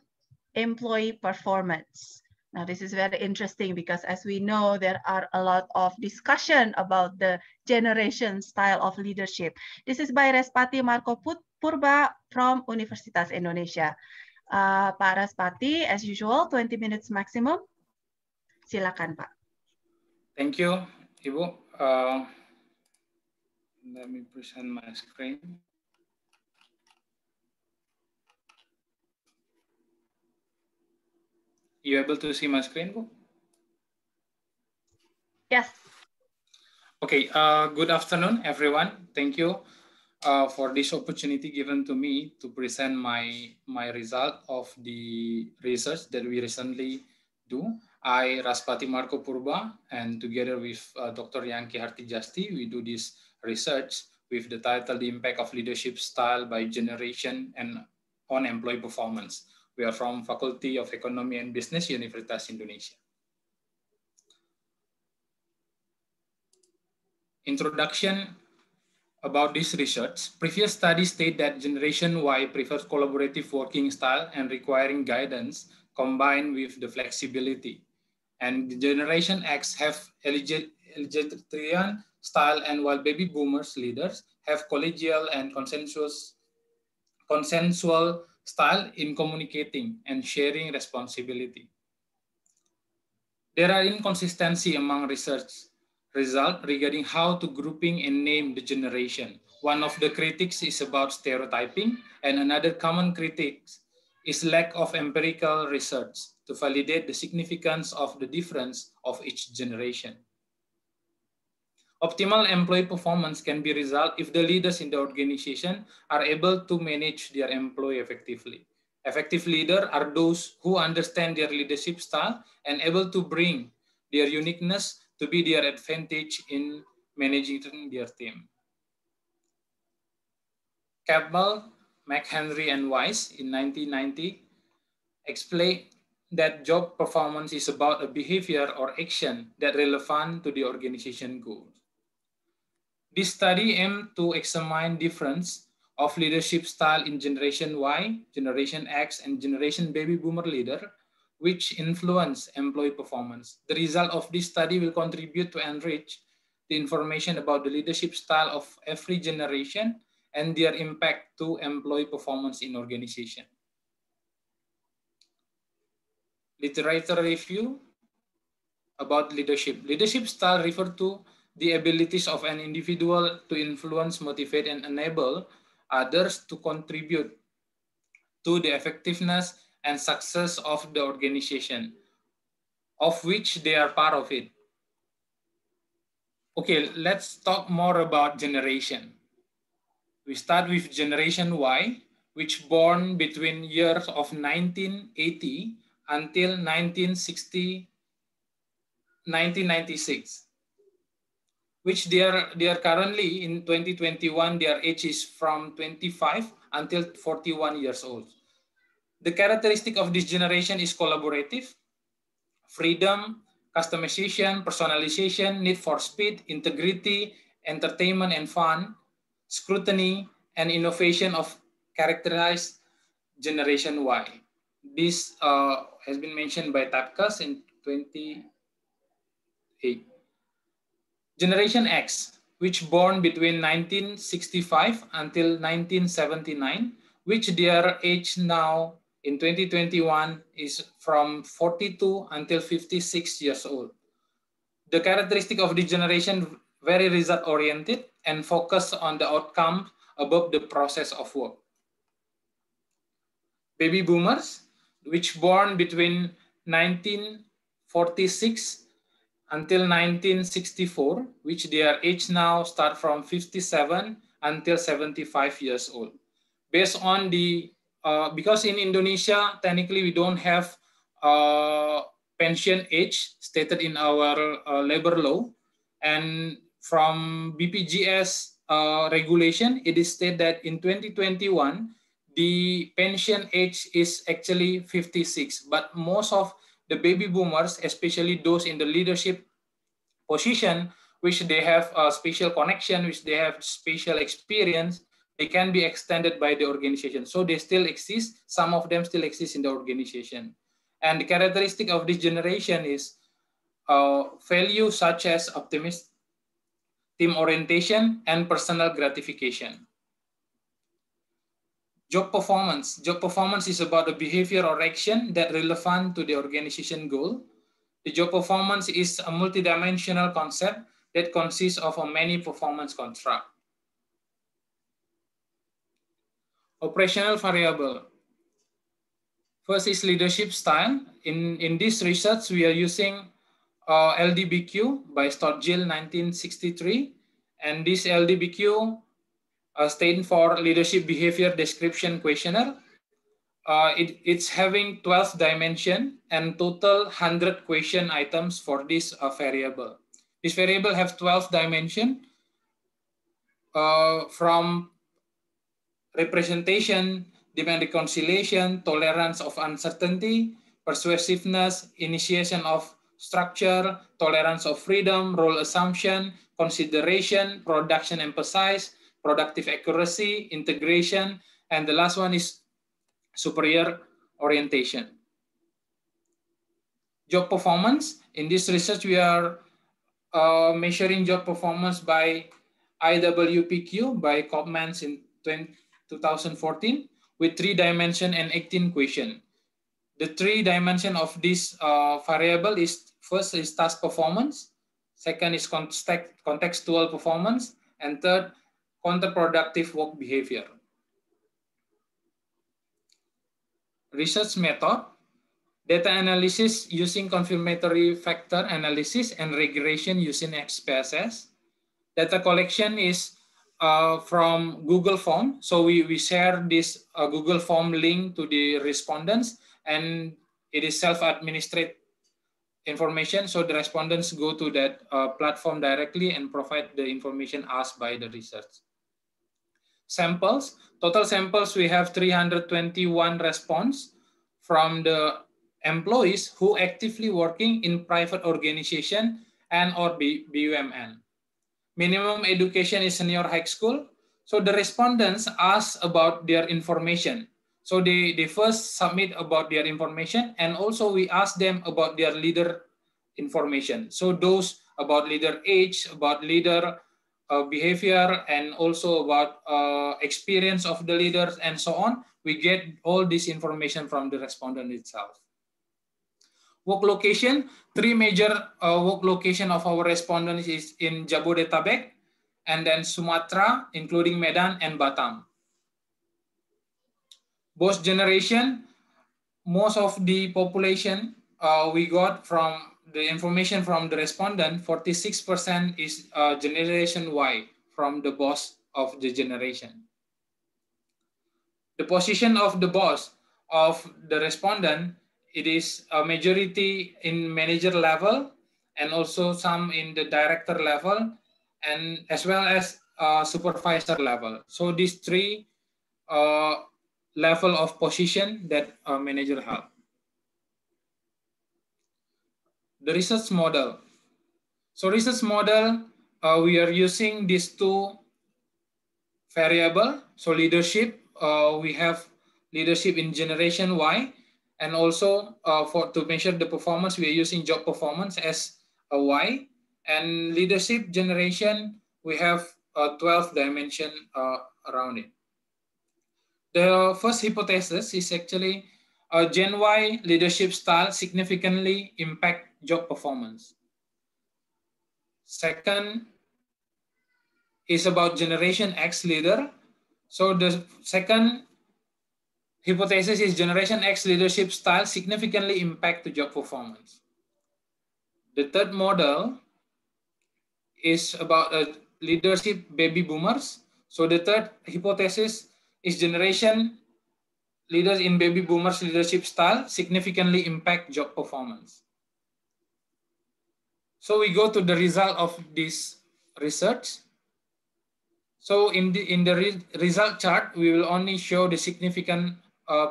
employee performance. Now, this is very interesting because as we know, there are a lot of discussion about the generation style of leadership. This is by Respati Marco Purba from Universitas Indonesia. Pak Respati, as usual, 20 minutes maximum. Silakan, Pak. Thank you, Ibu. Let me present my screen. You able to see my screen, Bu? Yes. Okay, good afternoon, everyone. Thank you for this opportunity given to me to present my result of the research that we recently do. I, Raspati Marco Purba, and together with Dr. Riyanti Hartijasti, we do this research with the title The Impact of Leadership Style by Generation and on Employee Performance. We are from Faculty of Economy and Business, Universitas Indonesia. Introduction about this research. Previous studies state that Generation Y prefers collaborative working style and requiring guidance combined with the flexibility. And the Generation X have egalitarian style, and while baby boomers leaders have collegial and consensual style in communicating and sharing responsibility. There are inconsistency among research results regarding how to grouping and name the generation. One of the critiques is about stereotyping, and another common critique is lack of empirical research to validate the significance of the difference of each generation. Optimal employee performance can be resolved if the leaders in the organization are able to manage their employee effectively. Effective leaders are those who understand their leadership style and able to bring their uniqueness to be their advantage in managing their team. Campbell, McHenry, and Weiss in 1990 explained that job performance is about a behavior or action that relevant to the organization goals. This study aimed to examine difference of leadership style in Generation Y, Generation X, and Generation Baby Boomer leader, which influence employee performance. The result of this study will contribute to enrich the information about the leadership style of every generation and their impact to employee performance in organization. Literature review about leadership. Leadership style refer to the abilities of an individual to influence, motivate, and enable others to contribute to the effectiveness and success of the organization, of which they are part of it. Okay, let's talk more about generation. We start with generation Y, which born between years of 1980 until 1996, which they are currently in 2021, their age is from 25 until 41 years old. The characteristic of this generation is collaborative, freedom, customization, personalization, need for speed, integrity, entertainment and fun, scrutiny, and innovation of characterized Generation Y. This has been mentioned by Typecast in 28. Generation X, which born between 1965 until 1979, which their age now in 2021 is from 42 until 56 years old. The characteristic of this generation, very result-oriented and focused on the outcome above the process of work. Baby boomers, which born between 1946 until 1964, which their age now start from 57 until 75 years old. Based on the, because in Indonesia, technically we don't have pension age stated in our labor law. And from BPJS regulation, it is stated that in 2021, the pension age is actually 56, but most of the baby boomers, especially those in the leadership position, which they have a special connection, which they have special experience, they can be extended by the organization. So they still exist. Some of them still exist in the organization. And the characteristic of this generation is values such as optimism, team orientation, and personal gratification. Job performance. Job performance is about a behavior or action that relevant to the organization goal. The job performance is a multidimensional concept that consists of many performance constructs. Operational variable. First is leadership style. In this research, we are using LDBQ by Storgill 1963. And this LDBQ stands for Leadership Behavior Description Questionnaire. It's having 12 dimension and total 100 question items for this variable. This variable have 12 dimension from representation, demand reconciliation, tolerance of uncertainty, persuasiveness, initiation of structure, tolerance of freedom, role assumption, consideration, production emphasis, productive accuracy, integration, and the last one is superior orientation. Job performance. In this research, we are measuring job performance by IWPQ by Kopmans in 2014 with 3 dimension and 18 question. The 3 dimension of this variable is, first is task performance, second is contextual performance, and third, counterproductive work behavior. Research method, data analysis using confirmatory factor analysis and regression using XPSS. Data collection is from Google Form. So we share this Google Form link to the respondents, and it is self-administered information. So the respondents go to that platform directly and provide the information asked by the research. Samples, total samples, we have 321 response from the employees who actively working in private organization and or BUMN. Minimum education is senior high school. So the respondents ask about their information. So they first submit about their information, and also we ask them about their leader information. So those about leader age, about leader behavior, and also about experience of the leaders and so on. We get all this information from the respondent itself. Work location, 3 major work location of our respondents is in Jabodetabek, and then Sumatra, including Medan and Batam. Both generation, most of the population we got from the information from the respondent, 46% is generation Y from the boss of the generation. The position of the boss of the respondent, it is a majority in manager level and also some in the director level and as well as supervisor level. So these three level of position that a manager have. The research model. So research model, we are using these two variable. So leadership, we have leadership in generation Y, and also to measure the performance, we are using job performance as a Y. And leadership generation, we have 12 dimension around it. The first hypothesis is actually Gen Y leadership style significantly impact job performance. Second is about Generation X leader. So the second hypothesis is Generation X leadership style significantly impact the job performance. The third model is about leadership baby boomers. So the third hypothesis is generation leaders in baby boomers leadership style significantly impact job performance. So we go to the result of this research. So in the result chart, we will only show the significant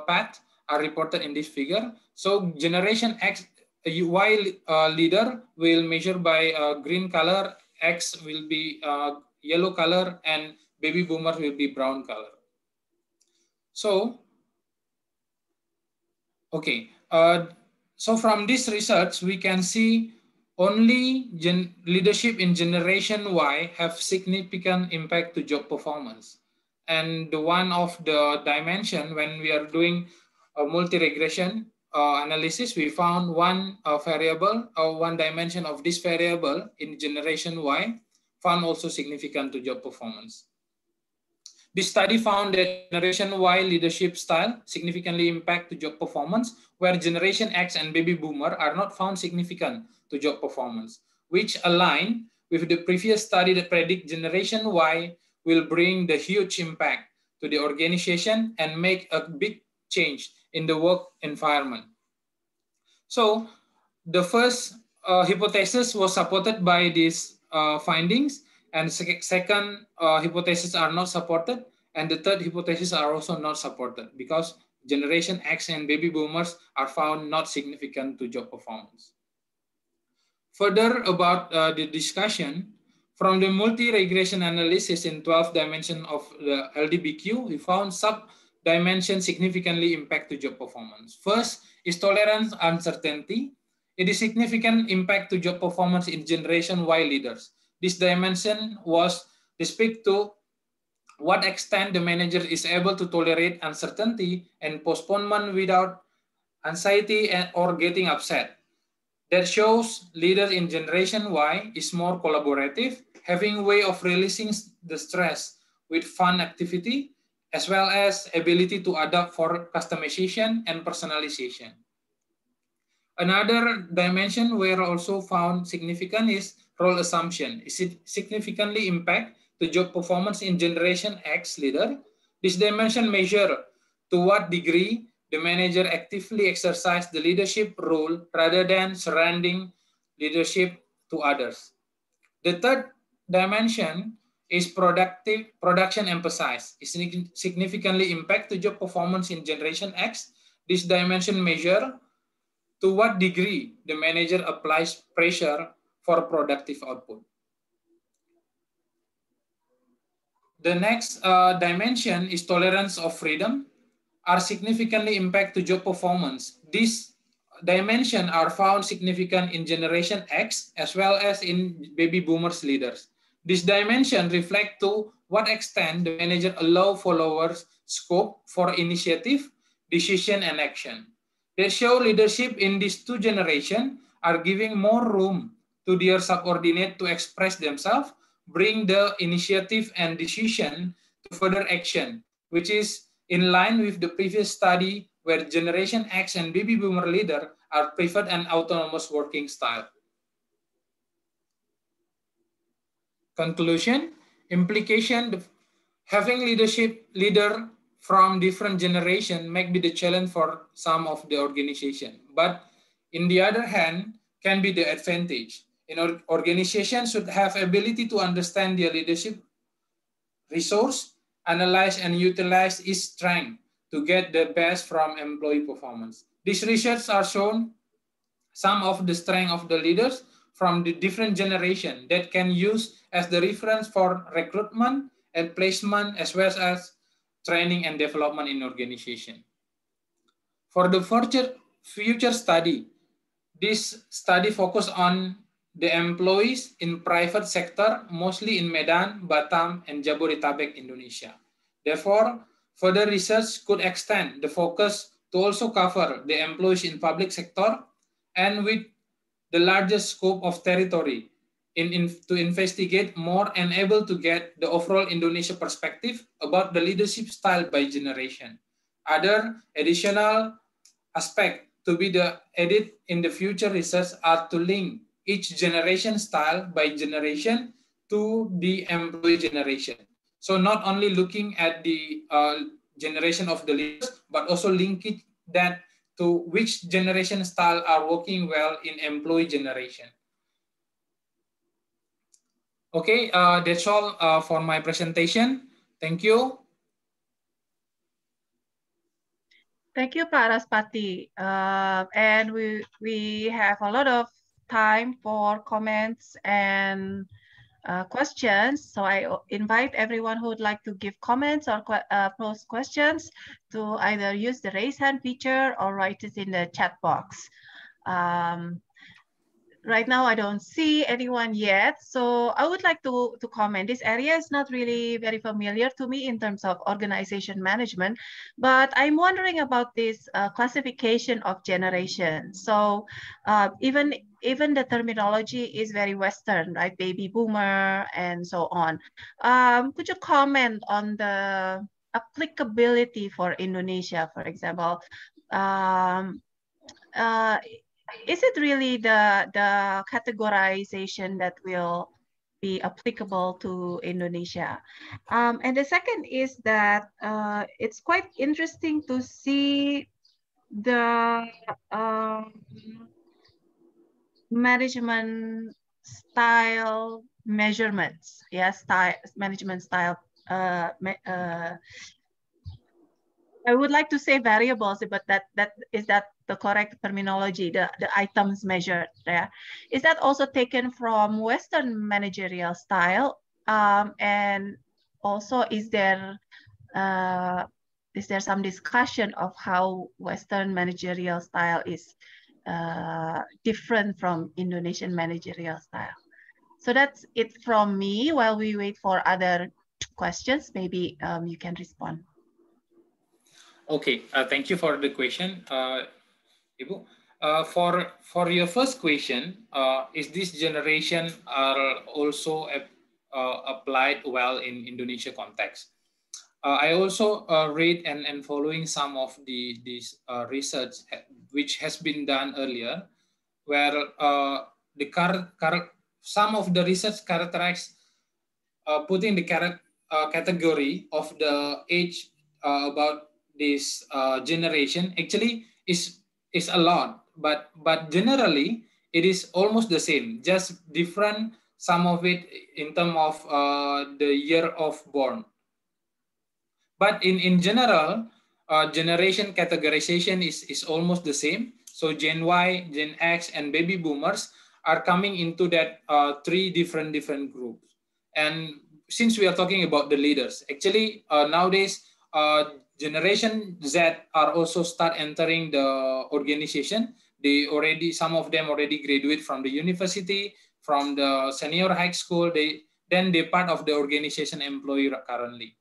path are reported in this figure. So Generation X Y leader will measure by green color, X will be yellow color, and baby boomers will be brown color. So, okay. So from this research, we can see only leadership in Generation Y have significant impact to job performance. And the one of the dimension when we are doing a multi-regression analysis, we found one variable or one dimension of this variable in Generation Y found also significant to job performance. This study found that Generation Y leadership style significantly impact to job performance, where Generation X and Baby Boomer are not found significant to job performance, which align with the previous study that predict Generation Y will bring the huge impact to the organization and make a big change in the work environment. So the first hypothesis was supported by these findings, and second hypothesis are not supported, and the third hypothesis are also not supported because Generation X and Baby Boomers are found not significant to job performance. Further about the discussion, from the multi-regression analysis in 12 dimension of the LDBQ, we found sub-dimension significantly impact to job performance. First is tolerance uncertainty. It is significant impact to job performance in Generation Y leaders. This dimension was to speak to what extent the manager is able to tolerate uncertainty and postponement without anxiety or getting upset. That shows leaders in Generation Y is more collaborative, having a way of releasing the stress with fun activity, as well as ability to adapt for customization and personalization. Another dimension where also found significant is role assumption. Is it significantly impact the job performance in Generation X leader? This dimension measure to what degree the manager actively exercise the leadership role rather than surrendering leadership to others. The third dimension is production emphasis. Is significantly impact the job performance in Generation X. This dimension measure to what degree the manager applies pressure for productive output. The next dimension is tolerance of freedom, are significantly impact to job performance. These dimensions are found significant in Generation X as well as in Baby Boomers leaders. This dimension reflect to what extent the manager allow followers scope for initiative, decision, and action. They show leadership in these two generations are giving more room to their subordinate to express themselves, bring the initiative and decision to further action, which is in line with the previous study where Generation X and baby boomer leader are preferred and autonomous working style. Conclusion, implication, having leader from different generation might be the challenge for some of the organization, but in the other hand, can be the advantage. An organization should have ability to understand their leadership resource, analyze and utilize its strength to get the best from employee performance. These research are shown some of the strength of the leaders from the different generation that can use as the reference for recruitment and placement, as well as training and development in organization. For the future study, this study focus on the employees in private sector, mostly in Medan, Batam, and Jabodetabek, Indonesia. Therefore, further research could extend the focus to also cover the employees in public sector and with the largest scope of territory to investigate more and able to get the overall Indonesia perspective about the leadership style by generation. Other additional aspect to be added in the future research are to link each generation style by generation to the employee generation. So not only looking at the generation of the leaders, but also link it that to which generation style are working well in employee generation. Okay, that's all for my presentation. Thank you. Thank you, Pak Raspati. And we have a lot of time for comments and questions. So I invite everyone who would like to give comments or pose questions to either use the raise hand feature or write it in the chat box. Right now, I don't see anyone yet. So I would like to comment. This area is not really very familiar to me in terms of organization management, but I'm wondering about this classification of generation. So even the terminology is very Western, right? Baby boomer and so on. Could you comment on the applicability for Indonesia, for example? Is it really the categorization that will be applicable to Indonesia? And the second is that it's quite interesting to see the management style measurements. Yes, management style. I would like to say variables, but is that the correct terminology? The items measured there, is that also taken from Western managerial style? And also, is there some discussion of how Western managerial style is different from Indonesian managerial style? So that's it from me. While we wait for other questions, maybe you can respond. Okay, thank you for the question, Ibu. For your first question, is this generation are also applied well in Indonesia context? I also read and following some of this research which has been done earlier, where some of the research characterized putting the category of the age about this generation actually is a lot, but generally it is almost the same, just different some of it in terms of the year of born. But in general, generation categorization is almost the same. So Gen Y, Gen X, and baby boomers are coming into that three different groups. And since we are talking about the leaders, actually nowadays Generation Z are also start entering the organization. Some of them already graduate from the university, from the senior high school. Then they're part of the organization employee currently.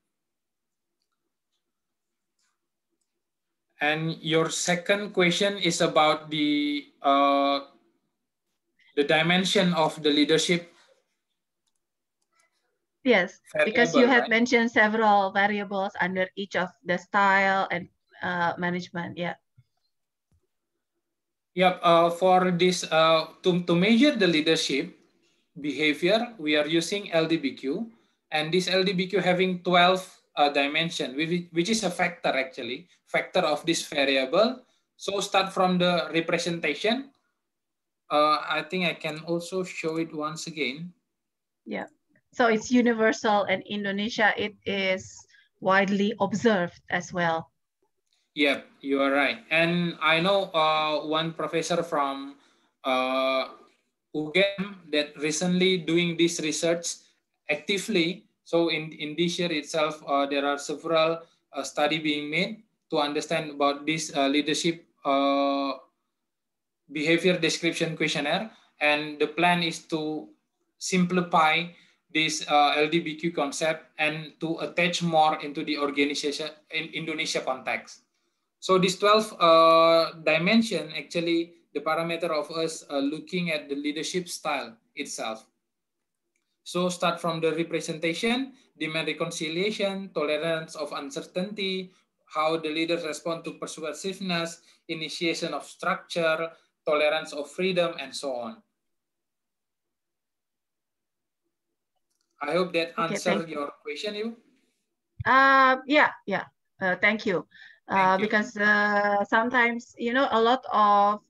And your second question is about the dimension of the leadership. Yes, because you had mentioned several variables under each of the style and management. Yeah. Yep. For this, to measure the leadership behavior, we are using LDBQ, and this LDBQ having 12 dimension, which is a factor actually, factor of this variable. So start from the representation. I think I can also show it once again. Yeah. So it's universal, and Indonesia, it is widely observed as well. Yep, you are right. And I know one professor from UGM that recently doing this research actively. So in this year itself, there are several study being made to understand about this leadership behavior description questionnaire. And the plan is to simplify this LDBQ concept and to attach more into the organization in Indonesia context. So this 12 dimension, actually, the parameter of us looking at the leadership style itself. So start from the representation, demand reconciliation, tolerance of uncertainty, how the leaders respond to persuasiveness, initiation of structure, tolerance of freedom, and so on. I hope that answered your question, you. Yeah. Thank you. Because sometimes, you know, a lot of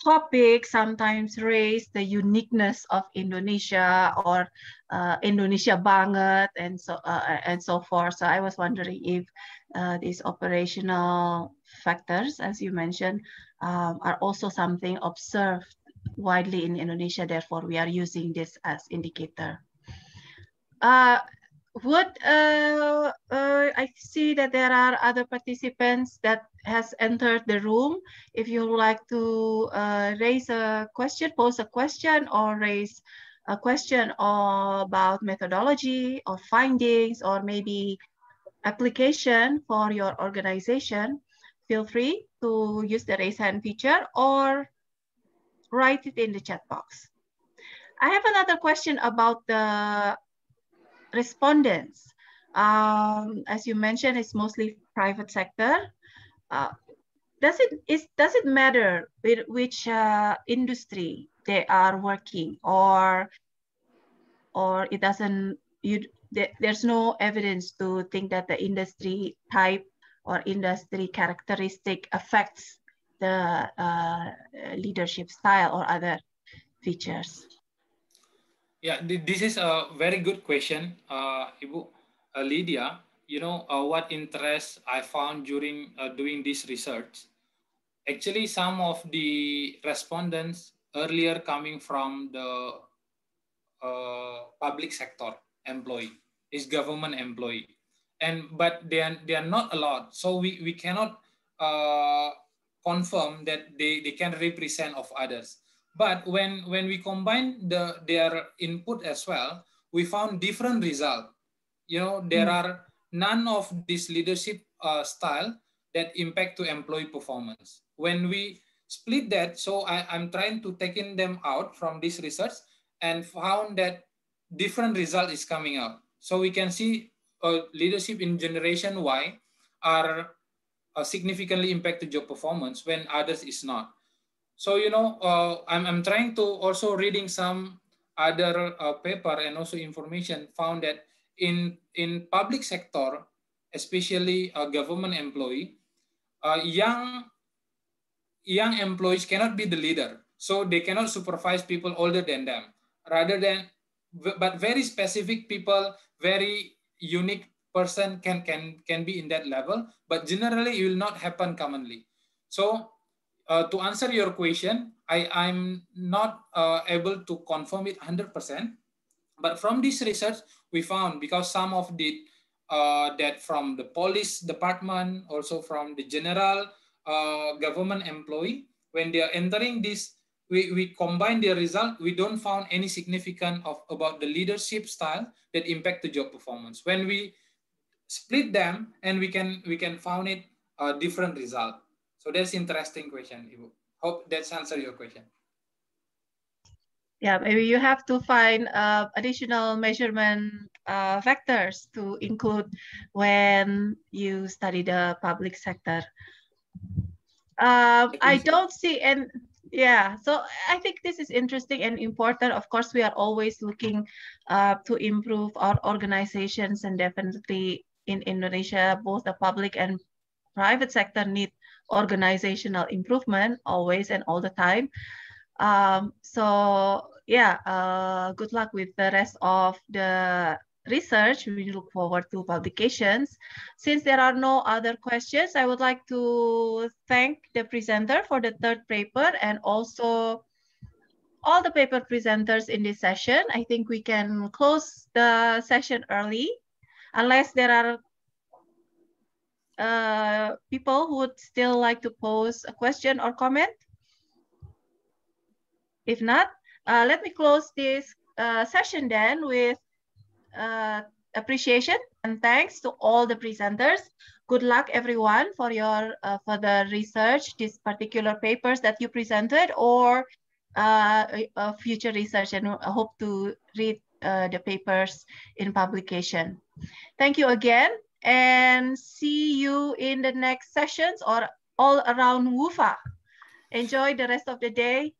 topics sometimes raise the uniqueness of Indonesia or Indonesia banget and so forth. So I was wondering if these operational factors, as you mentioned, are also something observed widely in Indonesia. Therefore, we are using this as indicator. I see that there are other participants that has entered the room. If you would like to raise a question, pose a question, or raise a question about methodology or findings, or maybe application for your organization, feel free to use the raise hand feature or write it in the chat box. I have another question about the respondents. As you mentioned, it's mostly private sector. Does it matter with which industry they are working, or it doesn't? There's no evidence to think that the industry type or industry characteristic affects the leadership style or other features. Yeah, this is a very good question, Ibu Lydia. You know, what interest I found during doing this research. Actually, some of the respondents earlier coming from the public sector employee, is government employee, but they are not a lot. So we cannot confirm that they can represent of others. But when we combine their input as well, we found different result. You know, there are none of this leadership style that impact to employee performance. When we split that, so I'm trying to taking them out from this research and found that different result is coming out. So we can see leadership in generation Y are significantly impact to job performance when others is not. So, you know, I'm trying to also reading some other paper and also information found that in public sector, especially a government employee, young employees cannot be the leader. So they cannot supervise people older than them. But very specific people, very unique person can be in that level, but generally it will not happen commonly. So to answer your question, I'm not able to confirm it 100%, but from this research, we found, because some of the that from the police department, also from the general government employee, when they are entering this, we combine their result, we don't found any significant about the leadership style that impact the job performance. When we split them, and we can found it a different result. So that's interesting question, Ibu. Hope that's answer your question. Yeah, maybe you have to find additional measurement factors to include when you study the public sector. I don't see, and yeah, so I think this is interesting and important. Of course, we are always looking to improve our organizations, and definitely in Indonesia, both the public and private sector need organizational improvement always and all the time. So yeah, good luck with the rest of the research. We look forward to publications. Since there are no other questions, I would like to thank the presenter for the third paper and also all the paper presenters in this session. I think we can close the session early unless there are people who would still like to pose a question or comment. If not, let me close this session then with appreciation and thanks to all the presenters. Good luck everyone for your further research, these particular papers that you presented or future research, and I hope to read the papers in publication. Thank you again and see you in the next sessions or all around WUFA. Enjoy the rest of the day.